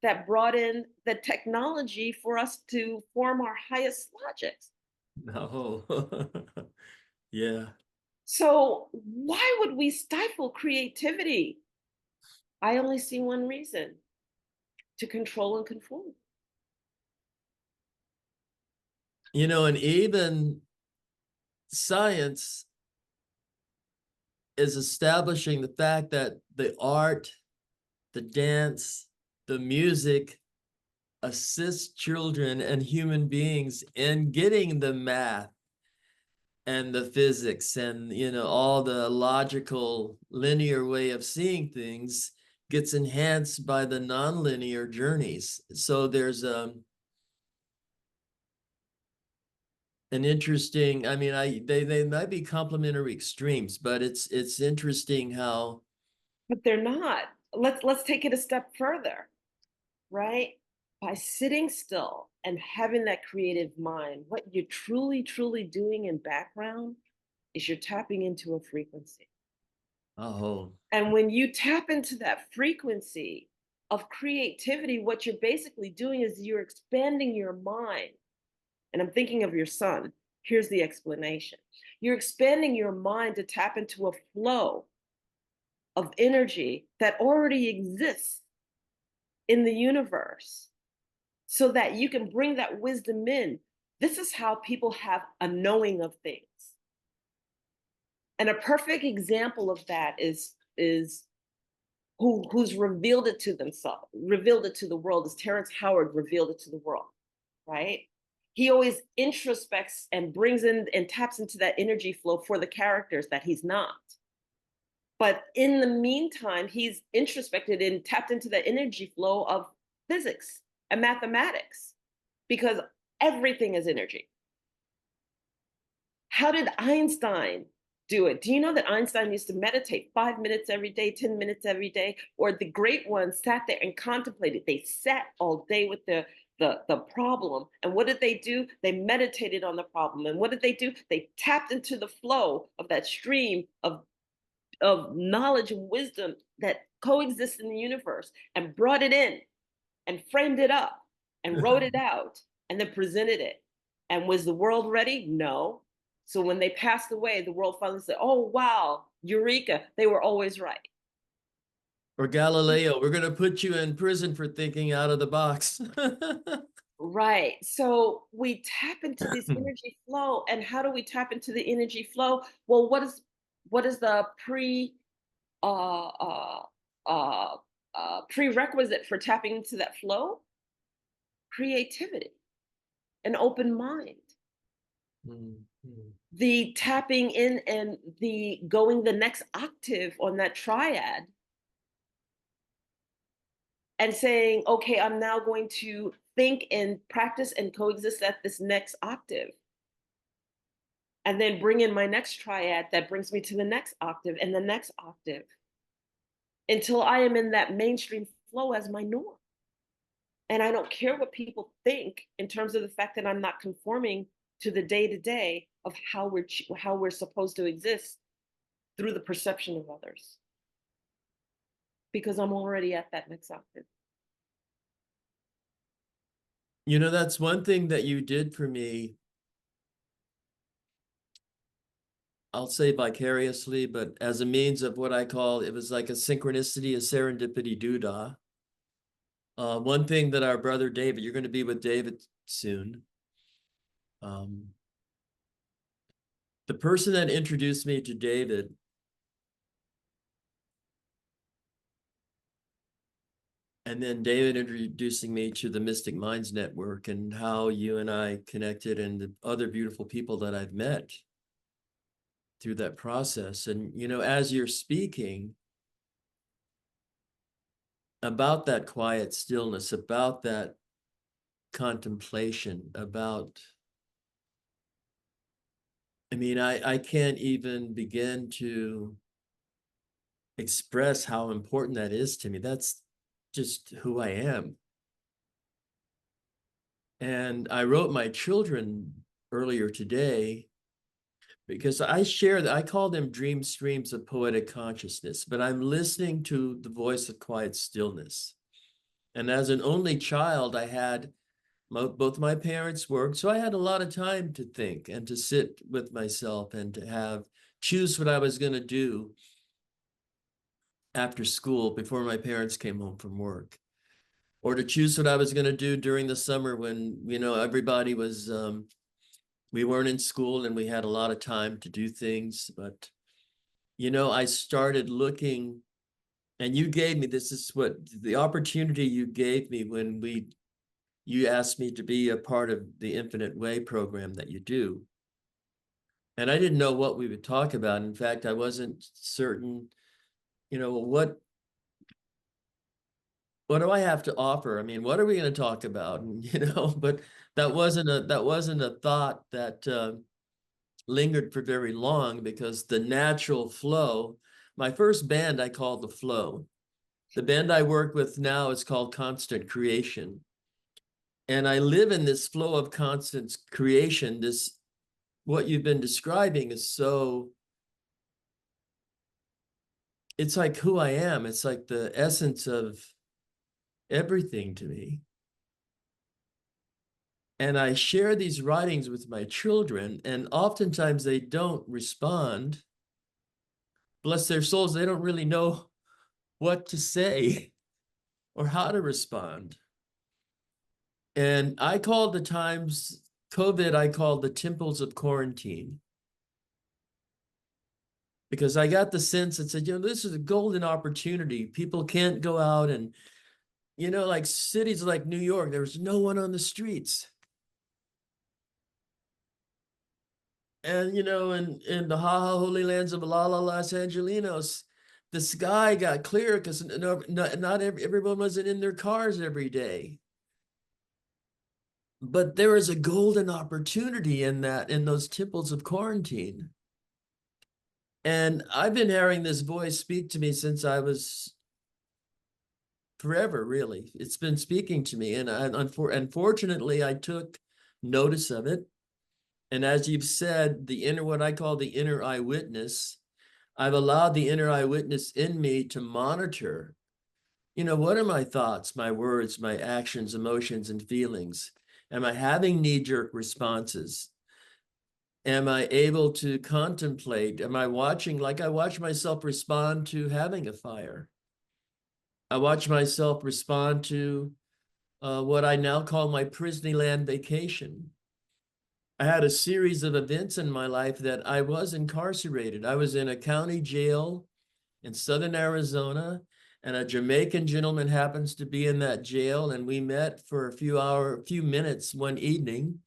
that brought in the technology for us to form our highest logics. No. Yeah. So why would we stifle creativity? I only see one reason: to control and conform. You know, and even science is establishing the fact that the art, the dance, the music assists children and human beings in getting the math and the physics and, you know, all the logical linear way of seeing things gets enhanced by the nonlinear journeys. So there's an interesting, I mean, they might be complementary extremes, but it's interesting how But they're not. Let's take it a step further, right? By sitting still and having that creative mind, what you're truly doing in background is you're tapping into a frequency. oh, And when you tap into that frequency of creativity, what you're basically doing is you're expanding your mind. And I'm thinking of your son. Here's the explanation: you're expanding your mind to tap into a flow of energy that already exists in the universe so that you can bring that wisdom in. This is how people have a knowing of things. And a perfect example of that is who's revealed it to themselves, revealed it to the world, is Terrence Howard revealed it to the world, right? He always introspects and brings in and taps into that energy flow for the characters that he's not. But in the meantime, he's introspected and tapped into the energy flow of physics and mathematics because everything is energy. How did Einstein do it? Do you know that Einstein used to meditate 5 minutes every day, 10 minutes every day? Or the great ones sat there and contemplated. They sat all day with the problem. And what did they do? They meditated on the problem. And what did they do? They tapped into the flow of that stream of knowledge and wisdom that coexists in the universe and brought it in and framed it up and wrote it out and then presented it. And was the world ready? No. So when they passed away, the world finally said, oh, wow, eureka, they were always right. or Galileo, we're going to put you in prison for thinking out of the box. Right. So we tap into this energy flow. And how do we tap into the energy flow? Well, what is the uh, uh, prerequisite for tapping into that flow? Creativity, an open mind. Mhm. The tapping in and the going the next octave on that triad and saying, okay, I'm now going to think and practice and coexist at this next octave. And then bring in my next triad that brings me to the next octave and the next octave until I am in that mainstream flow as my norm. And I don't care what people think in terms of the fact that I'm not conforming to the day to day of how we're supposed to exist through the perception of others, because I'm already at that next octave. You know, that's one thing that you did for me. I'll say vicariously, but as a means of what I call, it was like a synchronicity, a serendipity doodah. One thing that our brother David, you're going to be with David soon. The person that introduced me to David and then David introducing me to the Mystic Minds Network and how you and I connected and the other beautiful people that I've met through that process. And, you know, as you're speaking about that quiet stillness, about that contemplation, about, I mean, I can't even begin to express how important that is to me. That's just who I am. And I wrote my children earlier today because I share that I call them dream streams of poetic consciousness, but I'm listening to the voice of quiet stillness. And as an only child, I had both my parents worked, so I had a lot of time to think and to sit with myself and to choose what I was going to do after school before my parents came home from work, or to choose what I was going to do during the summer when, everybody was, we weren't in school and we had a lot of time to do things. But, I started looking, and you gave me, this is what the opportunity you gave me when you asked me to be a part of the Infinite Way program that you do. And I didn't know what we would talk about. In fact, I wasn't certain, what do I have to offer? I mean, what are we going to talk about? And, but that wasn't a thought that lingered for very long, because the natural flow, my first band I called The Flow. The band I work with now is called Constant Creation. And I live in this flow of constant creation. What you've been describing is it's like who I am. It's like the essence of everything to me. And I share these writings with my children, and oftentimes they don't respond. Bless their souls, they don't really know what to say or how to respond. And I called the times, COVID, I called the temples of quarantine. Because I got the sense that said, this is a golden opportunity. People can't go out and, like cities like New York, there was no one on the streets. And, in the Holy Lands of Los Angelinos, the sky got clear because not everyone wasn't in their cars every day. But there is a golden opportunity in those temples of quarantine. And I've been hearing this voice speak to me since I was forever, really. It's been speaking to me. And unfortunately, I took notice of it. And as you've said, what I call the inner eyewitness, I've allowed the inner eyewitness in me to monitor, what are my thoughts, my words, my actions, emotions, and feelings? Am I having knee-jerk responses? Am I able to contemplate? Am I watching, like I watch myself respond to having a fire? I watch myself respond to what I now call my Disneyland vacation. I had a series of events in my life that I was incarcerated. I was in a county jail in southern Arizona, and a Jamaican gentleman happens to be in that jail, and we met for a few minutes one evening.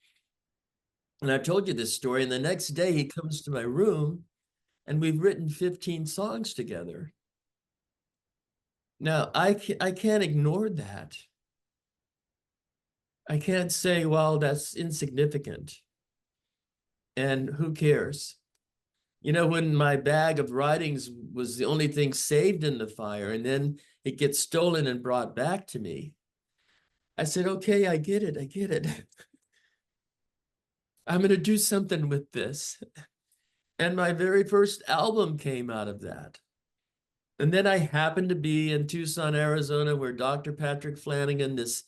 And I told you this story, and the next day he comes to my room, and we've written 15 songs together. Now, I can't ignore that. I can't say, well, that's insignificant. And who cares? When my bag of writings was the only thing saved in the fire, and then it gets stolen and brought back to me, I said, okay, I get it. I'm going to do something with this. And my very first album came out of that. And then I happened to be in Tucson, Arizona, where Dr. Patrick Flanagan, this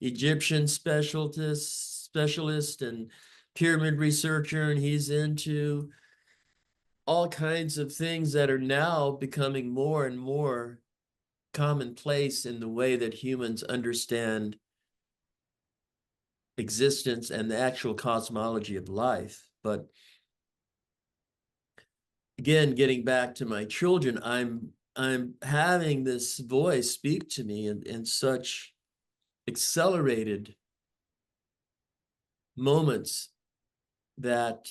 Egyptian specialist and pyramid researcher, and he's into all kinds of things that are now becoming more and more commonplace in the way that humans understand existence and the actual cosmology of life. But again, getting back to my children, I'm having this voice speak to me in such accelerated moments that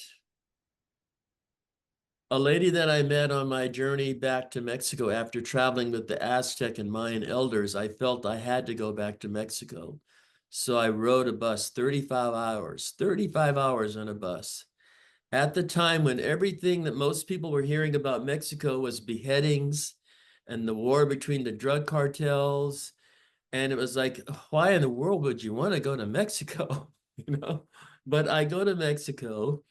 a lady that I met on my journey back to Mexico after traveling with the Aztec and Mayan elders, I felt I had to go back to Mexico. So I rode a bus 35 hours on a bus. At the time when everything that most people were hearing about Mexico was beheadings and the war between the drug cartels. And it was like, why in the world would you want to go to Mexico? you know. But I go to Mexico,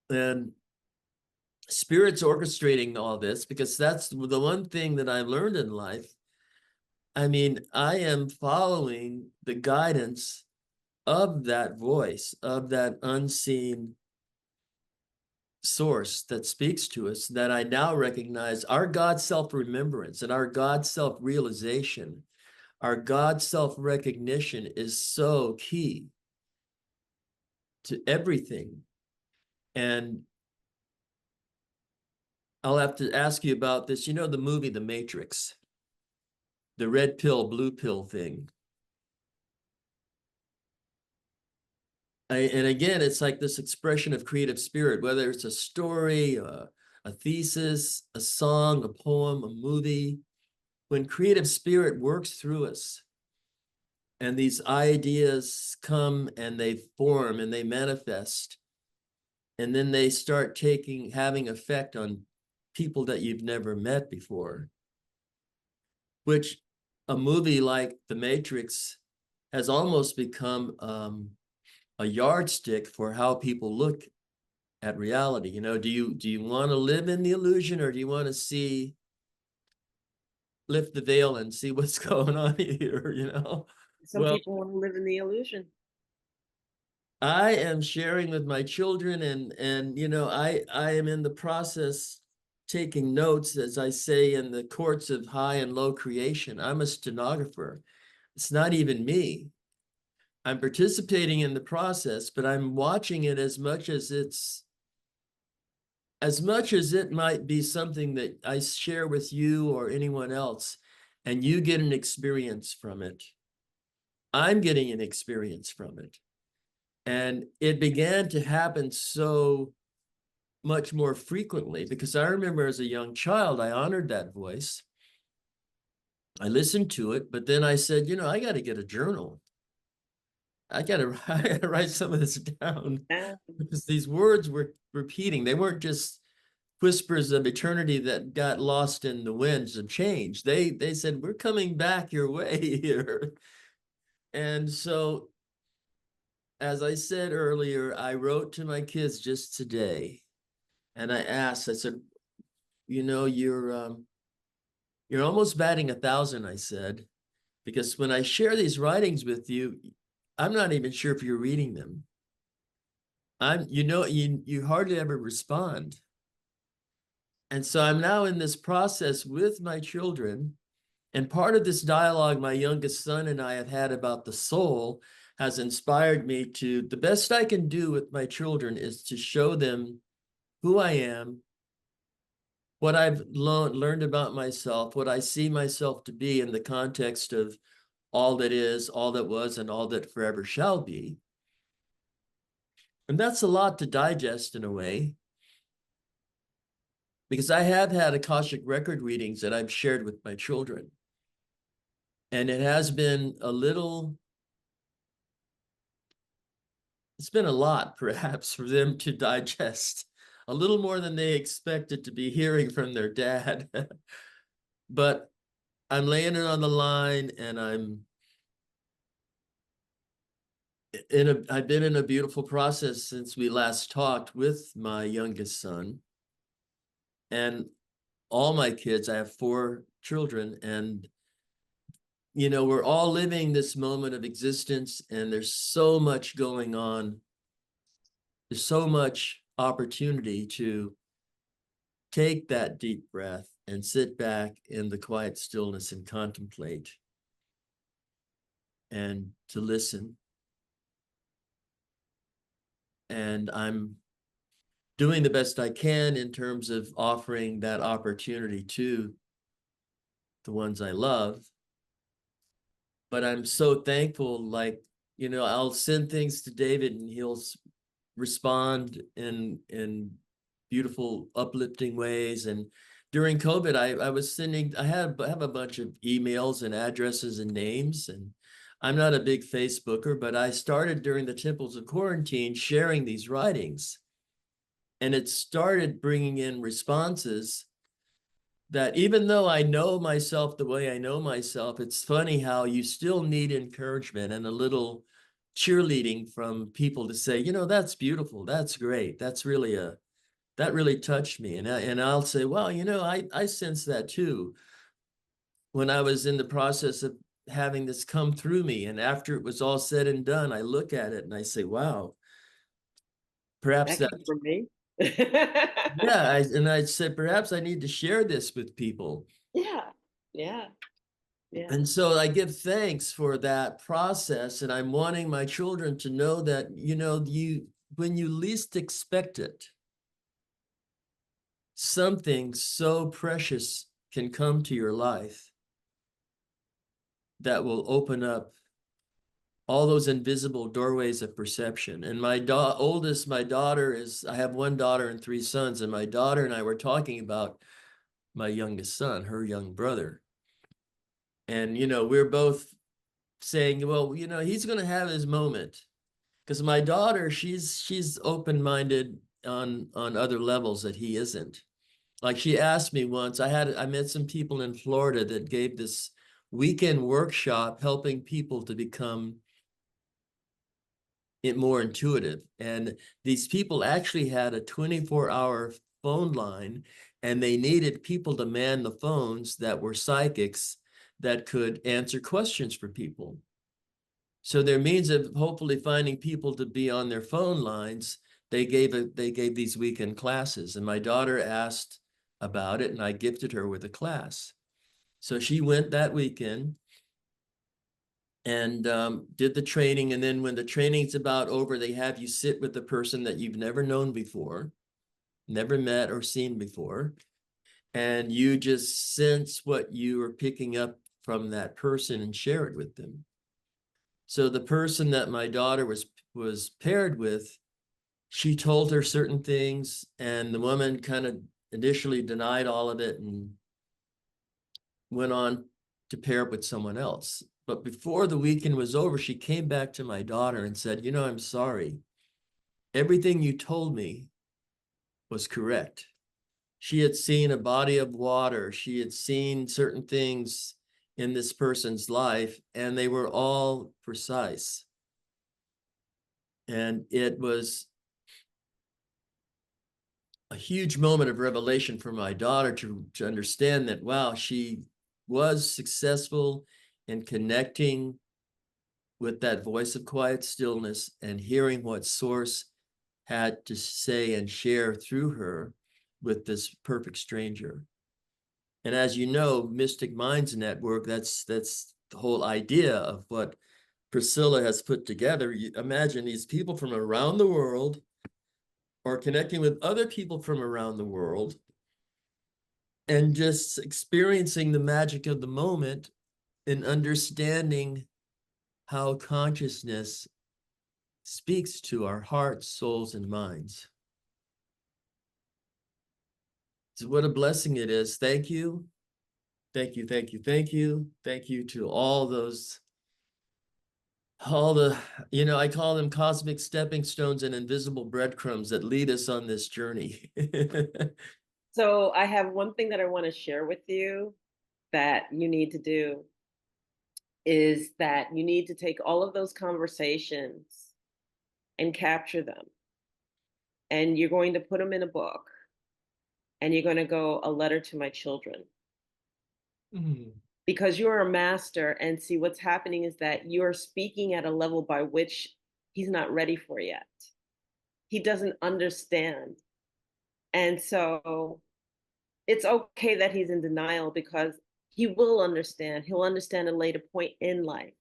and Spirit's orchestrating all this, because that's the one thing that I've learned in life. I mean, I am following the guidance of that voice, of that unseen source that speaks to us, that I now recognize our God self-remembrance and our God self-realization, our God self-recognition is so key to everything. And I'll have to ask you about this. You know the movie The Matrix, the red pill, blue pill thing. And again, it's like this expression of creative spirit, whether it's a story, a thesis, a song, a poem, a movie. When creative spirit works through us, and these ideas come and they form and they manifest, and then they start having effect on people that you've never met before, which a movie like The Matrix has almost become a yardstick for how people look at reality. You know, do you want to live in the illusion, or do you want to lift the veil and see what's going on here, you know? Some Well, people want to live in the illusion. I am sharing with my children, and you know, I am in the process taking notes, as I say, in the courts of high and low creation. I'm a stenographer. It's not even me. I'm participating in the process, but I'm watching it as much as it might be something that I share with you or anyone else, and you get an experience from it. I'm getting an experience from it. And it began to happen so much more frequently, because I remember as a young child, I honored that voice. I listened to it, but then I said, you know, I got to get a journal. I got to write some of this down, because these words were repeating. They weren't just whispers of eternity that got lost in the winds of change. They said, we're coming back your way here. And so, as I said earlier, I wrote to my kids just today, and I said, you know, you're almost batting 1,000, I said, because when I share these writings with you, I'm not even sure if you're reading them. You hardly ever respond. And so I'm now in this process with my children. And part of this dialogue my youngest son and I have had about the soul has inspired me to, the best I can do with my children is to show them who I am, what I've learned about myself, what I see myself to be in the context of all that is, all that was, and all that forever shall be. And that's a lot to digest in a way, because I have had Akashic record readings that I've shared with my children. And it has been it's been a lot perhaps for them to digest, a little more than they expected to be hearing from their dad. But I'm laying it on the line, and I've been in a beautiful process since we last talked with my youngest son. And all my kids, I have 4 children, and you know, we're all living this moment of existence, and there's so much going on. There's so much opportunity to take that deep breath and sit back in the quiet stillness and contemplate, and to listen. And I'm doing the best I can in terms of offering that opportunity to the ones I love. But I'm so thankful, like, you know, I'll send things to David and he'll respond in beautiful, uplifting ways. And during COVID, I have a bunch of emails and addresses and names, and I'm not a big Facebooker, but I started during the Temples of Quarantine sharing these writings. And it started bringing in responses that, even though I know myself the way I know myself, it's funny how you still need encouragement and a little cheerleading from people to say, you know, that's beautiful, that's great, that's really that really touched me. And I'll say, well, you know, I sense that too. When I was in the process of having this come through me, and after it was all said and done, I look at it and I say, wow, perhaps That that, came from me. yeah, and I said, perhaps I need to share this with people. Yeah, yeah, yeah. And so I give thanks for that process, and I'm wanting my children to know that, you know, when you least expect it, something so precious can come to your life that will open up all those invisible doorways of perception. And my daughter is, I have one daughter and three sons, and my daughter and I were talking about my youngest son, her young brother. And, you know, we're both saying, well, you know, he's going to have his moment. Because my daughter, she's open-minded on other levels that he isn't. Like she asked me once, I met some people in Florida that gave this weekend workshop helping people to become more intuitive. And these people actually had a 24-hour phone line, and they needed people to man the phones that were psychics that could answer questions for people. So their means of hopefully finding people to be on their phone lines, they gave these weekend classes. And my daughter asked about it, and I gifted her with a class. So she went that weekend and did the training. And then when the training's about over, they have you sit with the person that you've never known before, never met or seen before. And you just sense what you are picking up from that person and share it with them. So the person that my daughter was paired with, she told her certain things, and the woman kind of initially denied all of it and went on to pair up with someone else. But before the weekend was over, she came back to my daughter and said, you know, I'm sorry. Everything you told me was correct. She had seen a body of water. She had seen certain things in this person's life, and they were all precise. And it was a huge moment of revelation for my daughter to understand that, wow, she was successful in connecting with that voice of quiet stillness and hearing what Source had to say and share through her with this perfect stranger. And as you know, Mystic Minds Network, that's the whole idea of what Priscilla has put together. You imagine these people from around the world or connecting with other people from around the world and just experiencing the magic of the moment and understanding how consciousness speaks to our hearts, souls, and minds. So what a blessing it is. Thank you. Thank you, thank you, thank you. Thank you to all the, you know, I call them cosmic stepping stones and invisible breadcrumbs that lead us on this journey. So I have one thing that I want to share with you that you need to do is that you need to take all of those conversations and capture them. And you're going to put them in a book. And you're going to go, a letter to my children. Because you're a master, and see what's happening is that you're speaking at a level by which he's not ready for yet. He doesn't understand. And so it's okay that he's in denial, because he will understand. He'll understand at a later point in life.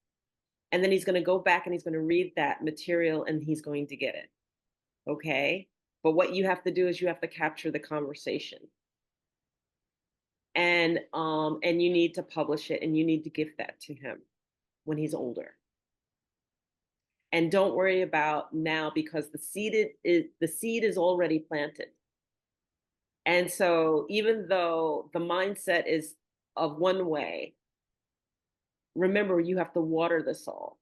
And then he's going to go back and he's going to read that material and he's going to get it. Okay? But what you have to do is you have to capture the conversation. And you need to publish it, and you need to give that to him when he's older. And don't worry about now, because the seed is already planted. And so even though the mindset is of one way, remember, you have to water the soul.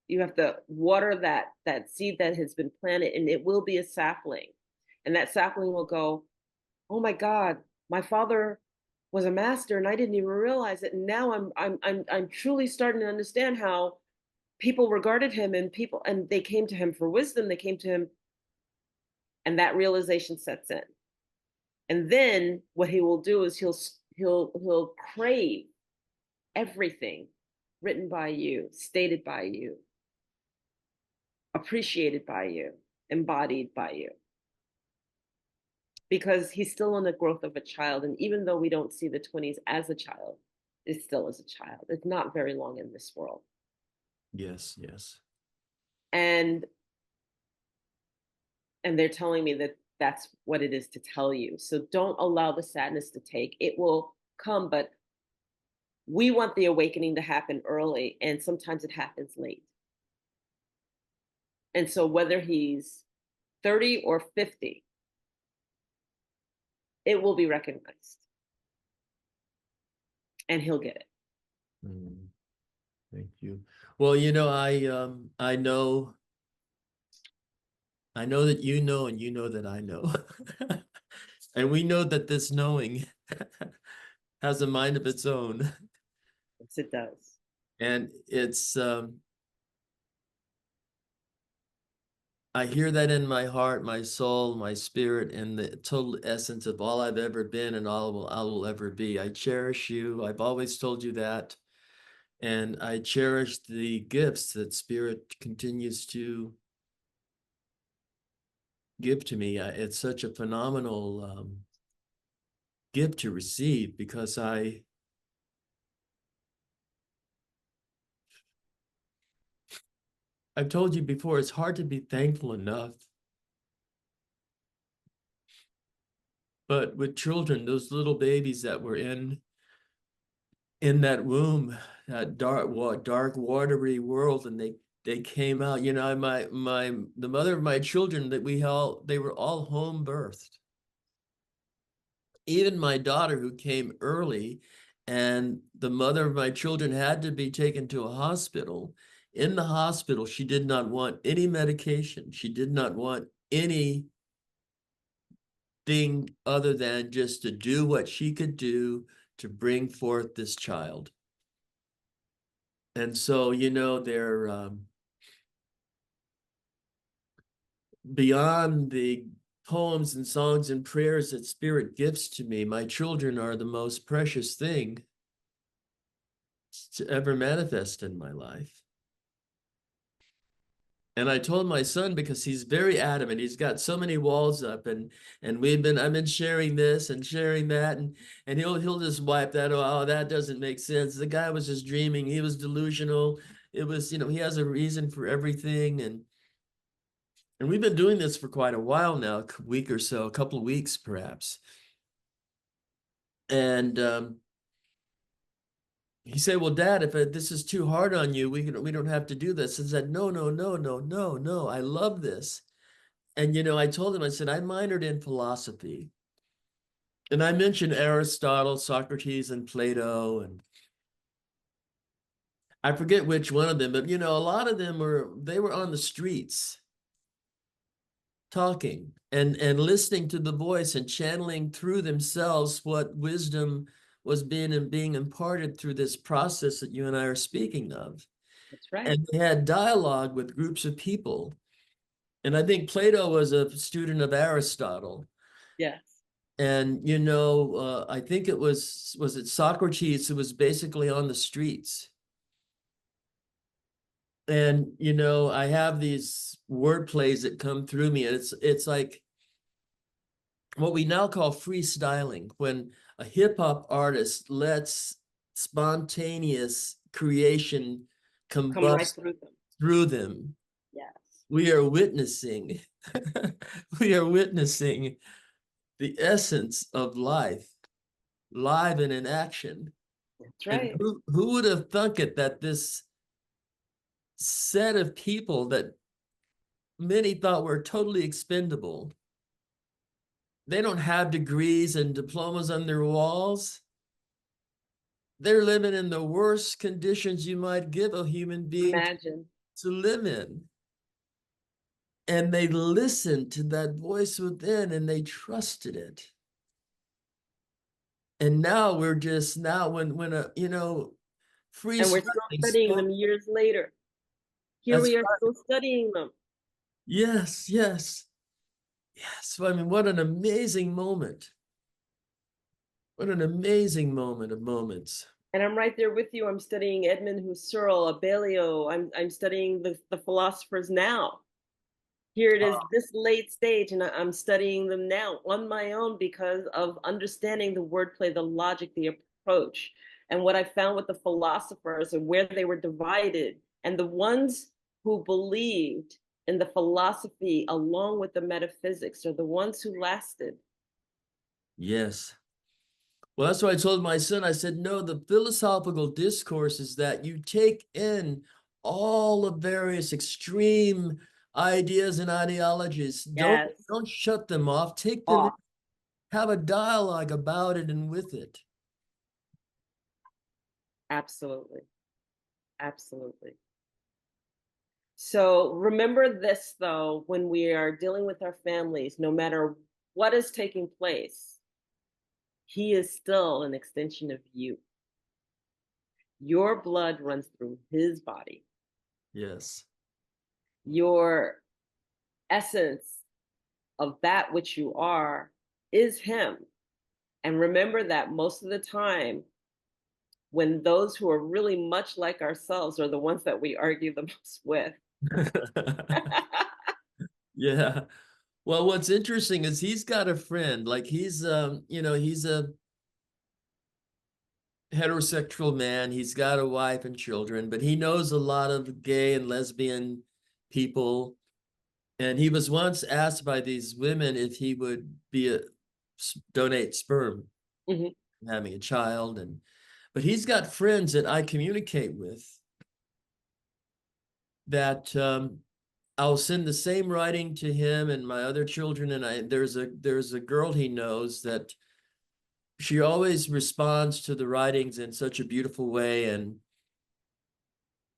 You have to water that seed that has been planted, and it will be a sapling. And that sapling will go, oh my God, my father was a master and I didn't even realize it. And now I'm truly starting to understand how people regarded him, and they came to him for wisdom. They came to him, and that realization sets in. And then what he will do is he'll crave everything written by you, stated by you, appreciated by you, embodied by you. Because he's still in the growth of a child. And even though we don't see the 20s as a child, it still is a child. It's not very long in this world. Yes, yes. And they're telling me that that's what it is to tell you. So don't allow the sadness to take. It will come, but we want the awakening to happen early, and sometimes it happens late. And so whether he's 30 or 50, it will be recognized. And he'll get it. Thank you. Well, you know, I know that you know, and you know that I know. And we know that this knowing has a mind of its own. Yes, it does. And it's I hear that in my heart, my soul, my spirit, and the total essence of all I've ever been and all I will ever be. I cherish you. I've always told you that. And I cherish the gifts that Spirit continues to give to me. It's such a phenomenal gift to receive, because I've told you before, it's hard to be thankful enough. But with children, those little babies that were in that womb, that dark, watery world, and they came out. You know, the mother of my children, that they were all home birthed. Even my daughter, who came early, and the mother of my children had to be taken to a hospital. In the hospital, she did not want any medication. She did not want anything other than just to do what she could do to bring forth this child. And so, you know, they're beyond the poems and songs and prayers that Spirit gives to me. My children are the most precious thing to ever manifest in my life. And I told my son, because he's very adamant, he's got so many walls up, and I've been sharing this and sharing that, and he'll just wipe that. Oh, that doesn't make sense. The guy was just dreaming. He was delusional. It was, you know, he has a reason for everything. And we've been doing this for quite a while now, a week or so, a couple of weeks perhaps. And he said, well, Dad, if this is too hard on you, we don't have to do this. I said, no, I love this. And, you know, I told him, I said, I minored in philosophy. And I mentioned Aristotle, Socrates, and Plato, and I forget which one of them, but, you know, a lot of them were on the streets talking and listening to the voice and channeling through themselves what wisdom was being imparted through this process that you and I are speaking of. That's right. And they had dialogue with groups of people. And I think Plato was a student of Aristotle. Yes. And, you know, I think it was it Socrates who was basically on the streets. And, you know, I have these word plays that come through me, and it's like what we now call freestyling, when a hip hop artist lets spontaneous creation Come right combust through them. through them. Yes. We are witnessing, the essence of life, live and in action. That's right. And who would have thunk it that this set of people that many thought were totally expendable, they don't have degrees and diplomas on their walls. They're living in the worst conditions you might give a human being to live in. And they listened to that voice within, and they trusted it. And now we're just when you know, free. And we're still studying them years later. Here That's we are right. still studying them. Yes, yes, yes. I mean, what an amazing moment. What an amazing moment of moments. And I'm right there with you. I'm studying Edmund Husserl, Abelio. I'm studying the philosophers now. Here it is, this late stage, and I'm studying them now on my own because of understanding the wordplay, the logic, the approach, and what I found with the philosophers and where they were divided. And the ones who believed in the philosophy along with the metaphysics are the ones who lasted. Yes. Well, that's what I told my son. I said, no, the philosophical discourse is that you take in all the various extreme ideas and ideologies. Yes, Don't shut them off. Take them in, off. have a dialogue about it and with it. Absolutely. Absolutely. So remember this, though, when we are dealing with our families, no matter what is taking place, he is still an extension of you. Your blood runs through his body. Yes. Your essence of that which you are is him. And remember that most of the time, when those who are really much like ourselves are the ones that we argue the most with. Yeah. Well, what's interesting is he's got a friend, like he's he's a heterosexual man. He's got a wife and children, but he knows a lot of gay and lesbian people. And he was once asked by these women if he would donate sperm, Mhm. having a child. But he's got friends that I communicate with that I'll send the same writing to him and my other children. And there's a girl he knows that she always responds to the writings in such a beautiful way. And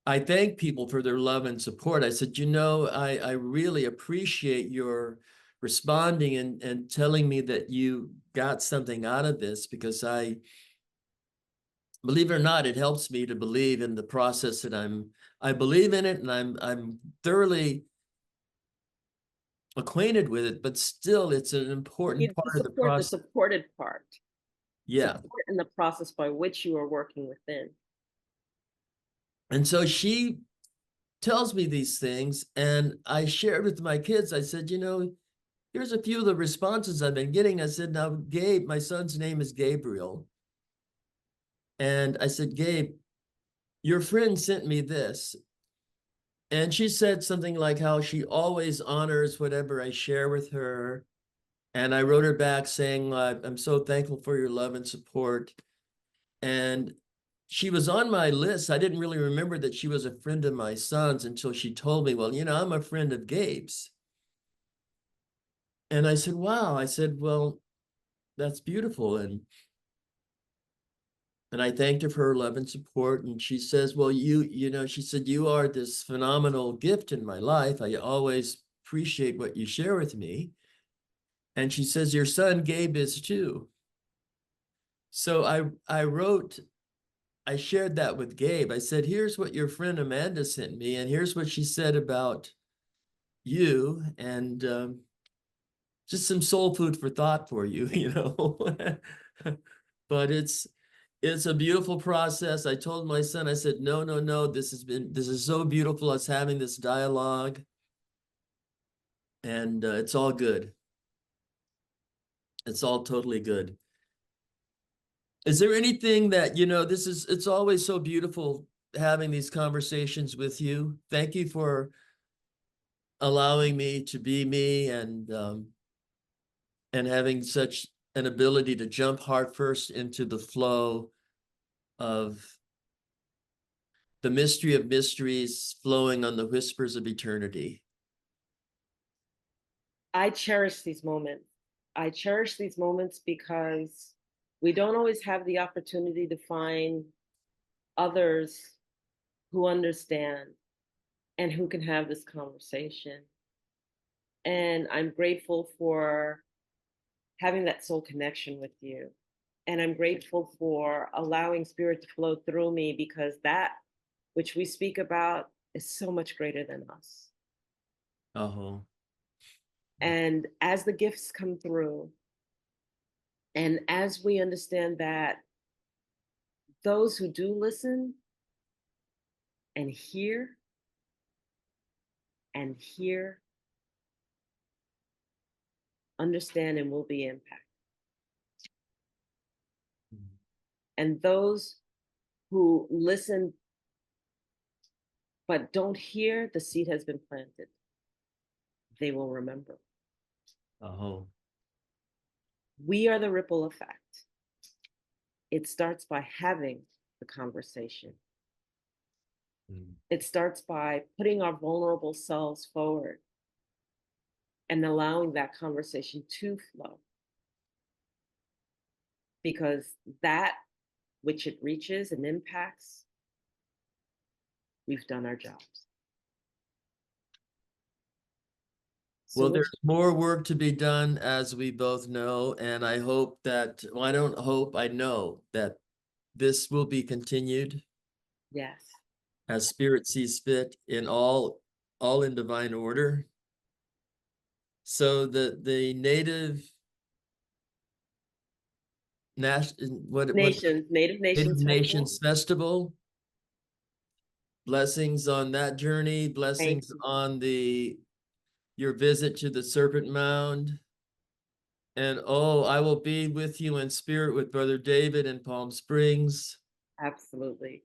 I thank people for their love and support. I said, I really appreciate your responding and telling me that you got something out of this, because I believe it or not, it helps me to believe in the process that I believe in it, and I'm thoroughly acquainted with it, but still it's an important It's the part of the support, the process. supported part. Yeah. Support in the process by which you are working within. And so she tells me these things, and I shared with my kids. I said, here's a few of the responses I've been getting. I said, now, Gabe, my son's name is Gabriel. And I said, Gabe, your friend sent me this. And she said something like how she always honors whatever I share with her. And I wrote her back saying, I'm so thankful for your love and support. And she was on my list. I didn't really remember that she was a friend of my son's until she told me, well, I'm a friend of Gabe's. And I said, wow. I said, well, that's beautiful. And I thanked her for her love and support. And she says, well, she said, you are this phenomenal gift in my life. I always appreciate what you share with me. And she says, your son Gabe is too. So I shared that with Gabe. I said, here's what your friend Amanda sent me, and here's what she said about you, and just some soul food for thought for you, But it's a beautiful process. I told my son, I said, no, no, no, this is so beautiful, us having this dialogue, and it's all good. It's all totally good. Is there anything that, it's always so beautiful having these conversations with you. Thank you for allowing me to be me, and having such an ability to jump heart first into the flow of the mystery of mysteries flowing on the whispers of eternity. I cherish these moments. I cherish these moments because we don't always have the opportunity to find others who understand and who can have this conversation. And I'm grateful for having that soul connection with you. And I'm grateful for allowing spirit to flow through me, because that which we speak about is so much greater than us. Uh-huh. And as the gifts come through, and as we understand that those who do listen and hear understand and will be impacted. And those who listen but don't hear, the seed has been planted. They will remember. Uh-huh. We are the ripple effect. It starts by having the conversation. It starts by putting our vulnerable selves forward and allowing that conversation to flow. Because that which it reaches and impacts, we've done our jobs. So Well, there's more work to be done, as we both know, and I hope that, well, I don't hope, I know that this will be continued yes, as Spirit sees fit in all in divine order. So the Native Native Nations Nations Festival, blessings on that journey, blessings on your visit to the Serpent Mound. And oh, I will be with you in spirit with Brother David in Palm Springs. Absolutely.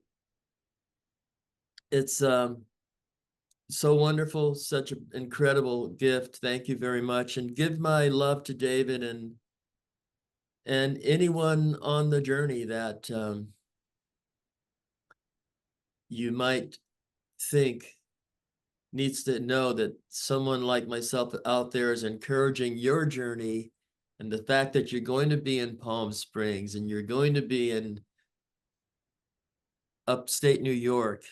It's so wonderful, such an incredible gift. Thank you very much. And give my love to David and anyone on the journey that you might think needs to know that someone like myself out there is encouraging your journey, and the fact that you're going to be in Palm Springs and you're going to be in upstate New York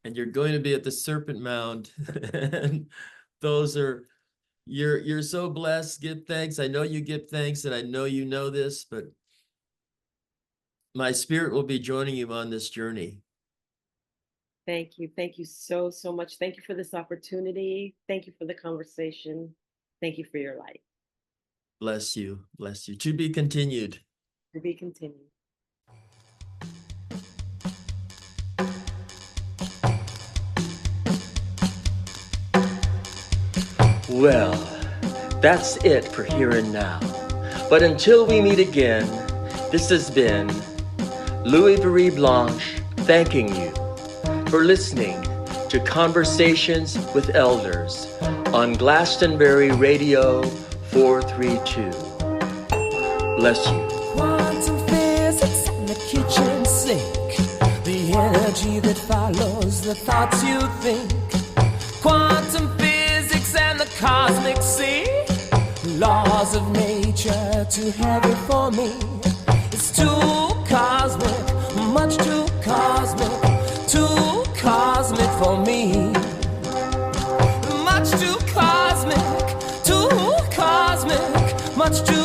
and you're going to be at the Serpent Mound. And those are, you're so blessed. Give thanks. I know you give thanks, and I know you know this, but my spirit will be joining you on this journey. Thank you. Thank you so, so much. Thank you for this opportunity. Thank you for the conversation. Thank you for your light. Bless you. Bless you. To be continued. To be continued. Well, that's it for here and now. But until we meet again, this has been Louis-Virie Blanche thanking you for listening to Conversations with Elders on Glastonbury Radio 432. Bless you. Quantum physics and the kitchen sink, the energy that follows the thoughts you think. Quantum physics and the cosmic sea, laws of nature too heavy for me. It's too cosmic, much too cosmic for me. Much too cosmic, much too